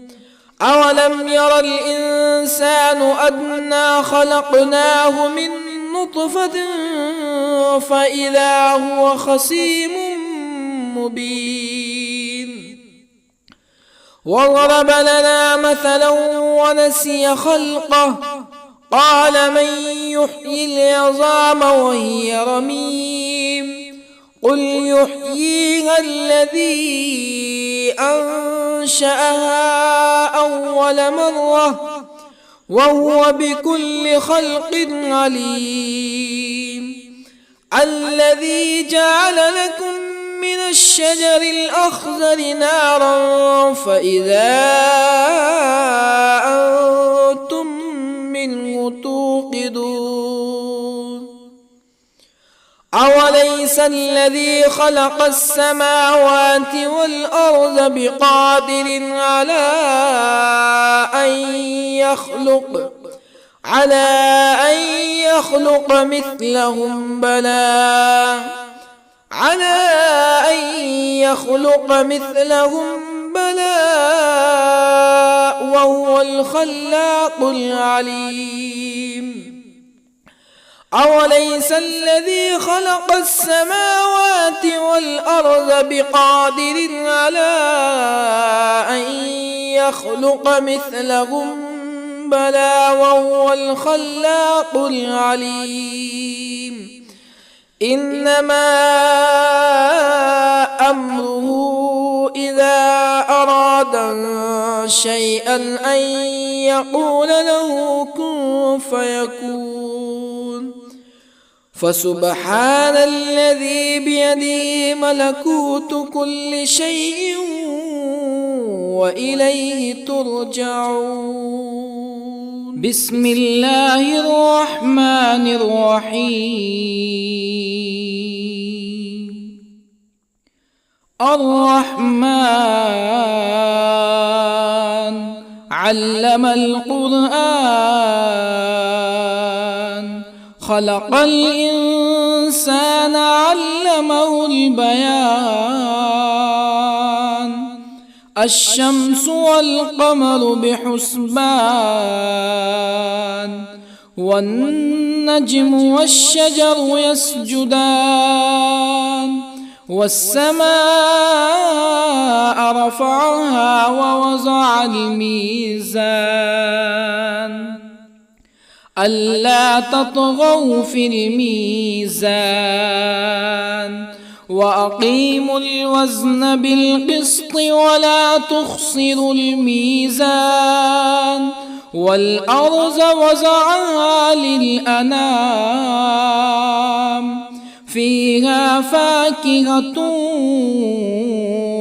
أولم ير الإنسان أنا خلقناه من نطفة فإذا هو خصيم مبين وضرب لنا مثلا ونسي خلقه قال من يحيي العظام وهي رميم قل يحييها الذي أنشأها أول مرة وهو بكل خلق عليم الذي جعل لكم من الشجر الأخضر نارا فإذا أنتم منه توقدون أوليس الذي خلق السماوات والأرض بقادر على أن يخلق مثلهم بلى وهو الخلاق العليم أوليس الذي خلق السماوات والأرض بقادر على أن يخلق مثلهم بلى وهو الخلاق العليم إنما أمره إذا أراد شيئا أن يقول له كن فيكون فسبحان الذي بيده ملكوت كل شيء وإليه ترجعون. بسم الله الرحمن الرحيم. الرحمن علم القرآن خلق الإنسان علمه البيان الشمس والقمر بحسبان والنجم والشجر يسجدان والسماء رفعها ووضع الميزان ألا تطغوا في الميزان وأقيموا الوزن بالقسط ولا تخسروا الميزان والأرض وضعها للأنام فيها فاكهة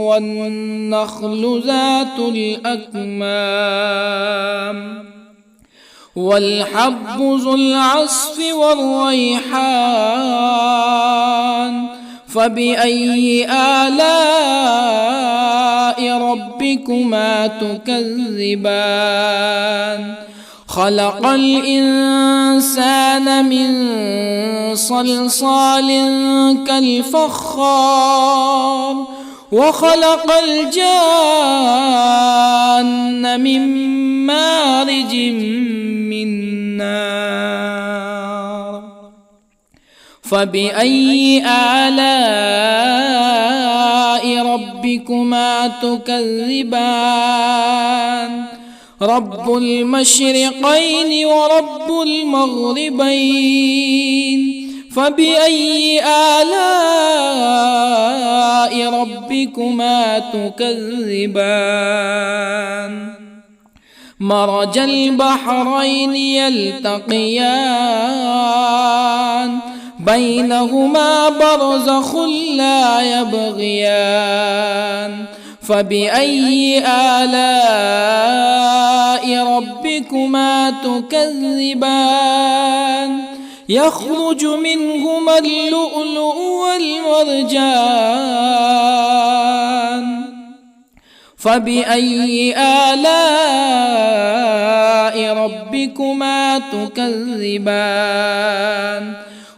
والنخل ذات الأكمام والحب ذو العصف والريحان فبأي آلاء ربكما تكذبان خلق الإنسان من صلصال كالفخار وخلق الجان من مارج من نار فبأي آلاء ربكما تكذبان رب المشرقين ورب المغربين فبأي آلاء ربكما تكذبان مرج البحرين يلتقيان بينهما برزخ لا يبغيان فبأي آلاء ربكما تكذبان يخرج منهما اللؤلؤ والمرجان فبأي آلاء ربكما تكذبان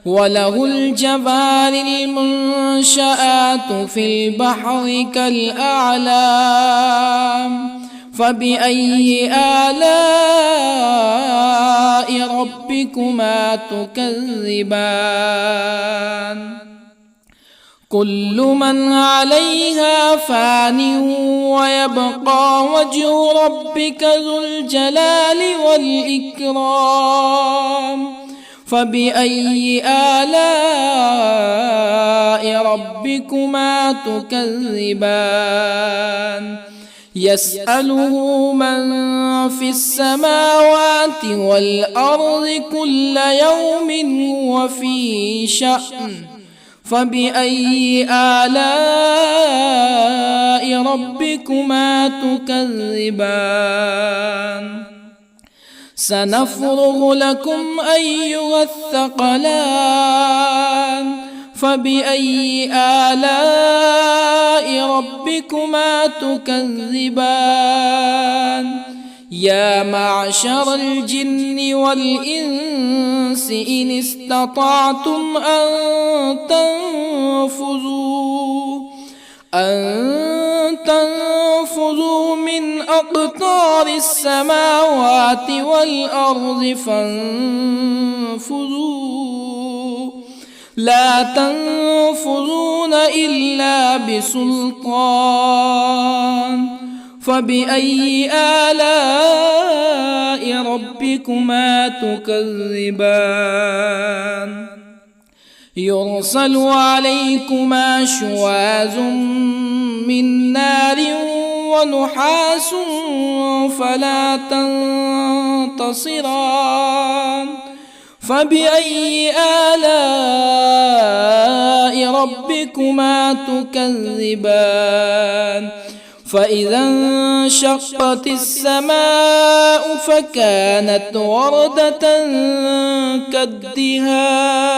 وله الجوار المنشآت في البحر كالأعلام فبأي آلاء ربكما تكذبان كل من عليها فان ويبقى وجه ربك ذو الجلال والإكرام فبأي آلاء ربكما تكذبان يسأله من في السماوات والأرض كل يوم هو في شأن فبأي آلاء ربكما تكذبان سنفرغ لكم أيها الثقلان فبأي آلاء ربكما تكذبان يا معشر الجن والإنس إن استطعتم أن تنفذوا من أقطار السماوات والأرض فانفذوا لا تنفذون إلا بسلطان فبأي آلاء ربكما تكذبان يرسل عليكما شواظ من نار ونحاس فلا تنتصران فبأي آلاء ربكما تكذبان فإذا انشقت السماء فكانت وردة كالدهان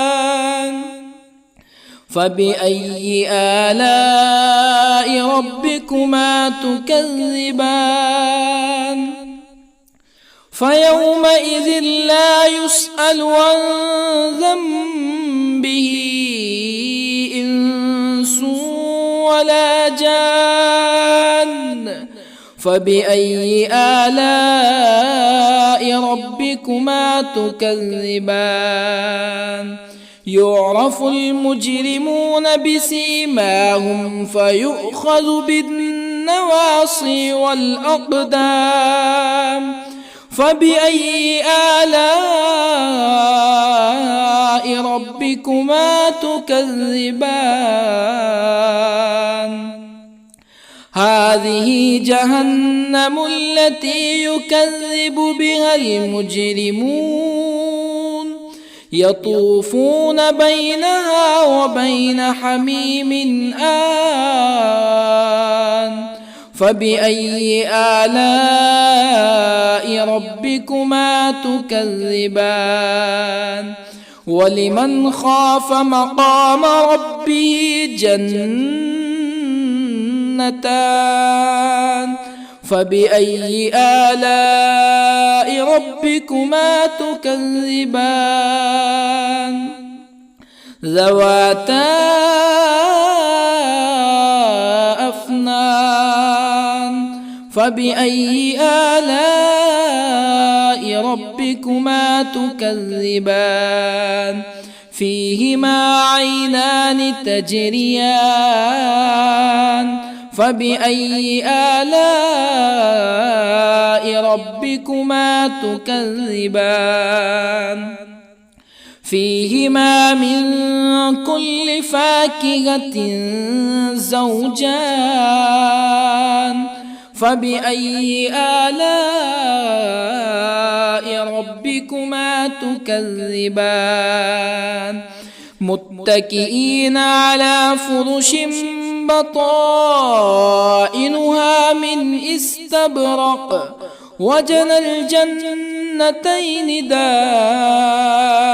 فبأي آلاء ربكما تكذبان فيومئذ لا يسأل عن ذنبه إنس ولا جان فبأي آلاء ربكما تكذبان يعرف المجرمون بسيماهم فيؤخذ بالنواصي والأقدام فبأي آلاء ربكما تكذبان هذه جهنم التي يكذب بها المجرمون يطوفون بينها وبين حميم آن فبأي آلاء ربكما تكذبان ولمن خاف مقام ربه جنتان فبأي آلاء ربكما تكذبان ذواتا أفنان فبأي آلاء ربكما تكذبان فيهما عينان تجريان فبأي آلاء ربكما تكذبان فيهما من كل فاكهة زوجان فبأي آلاء ربكما تكذبان متكئين على فرش بطائنها من استبرق وجنى الجنتين دان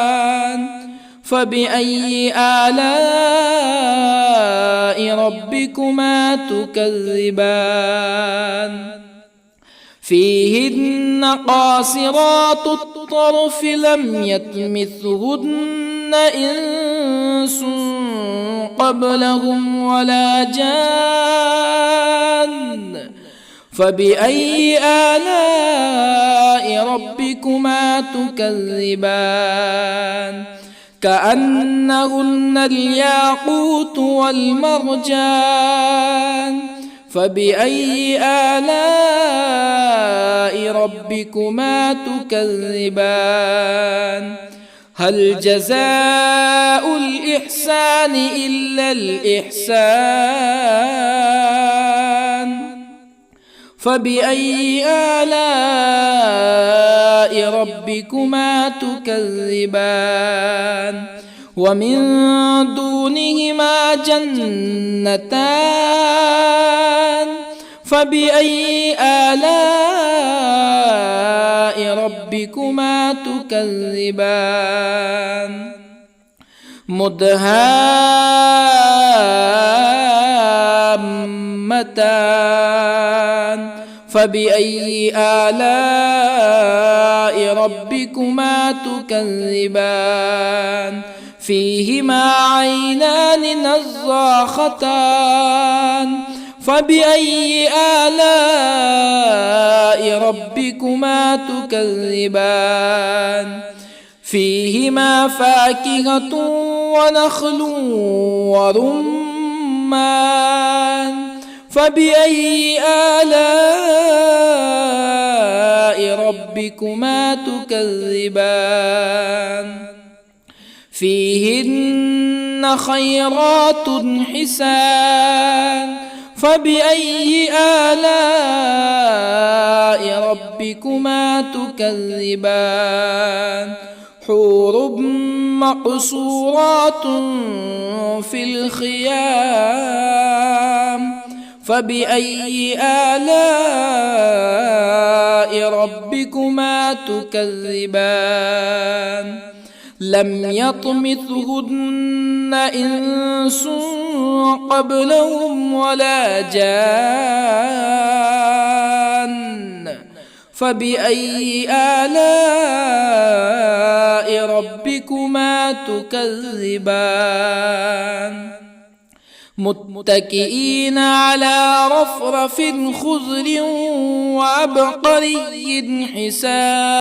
فبأي آلاء ربكما تكذبان فيهن قاصرات الطرف لم يطمثهن إنس قبلهم ولا جان فبأي آلاء ربكما تكذبان كأنهن الياقوت والمرجان فبأي آلاء ربكما تكذبان هل جزاء الإحسان إلا الإحسان فبأي آلاء ربكما تكذبان ومن دونهما جنتان فبأي آلاء ربكما تكذبان مدهامتان فبأي آلاء ربكما تكذبان فيهما عينان نضاختان فبأي آلاء ربكما تكذبان فيهما فاكهة ونخل ورمان فبأي آلاء ربكما تكذبان فيهن خيرات حسان فبأي آلاء ربكما تكذبان حور مقصورات في الخيام فبأي آلاء ربكما تكذبان لم يطمثهن إنس قبلهم ولا جان فبأي آلاء ربكما تكذبان متكئين على رفرف خضر وعبقري حسان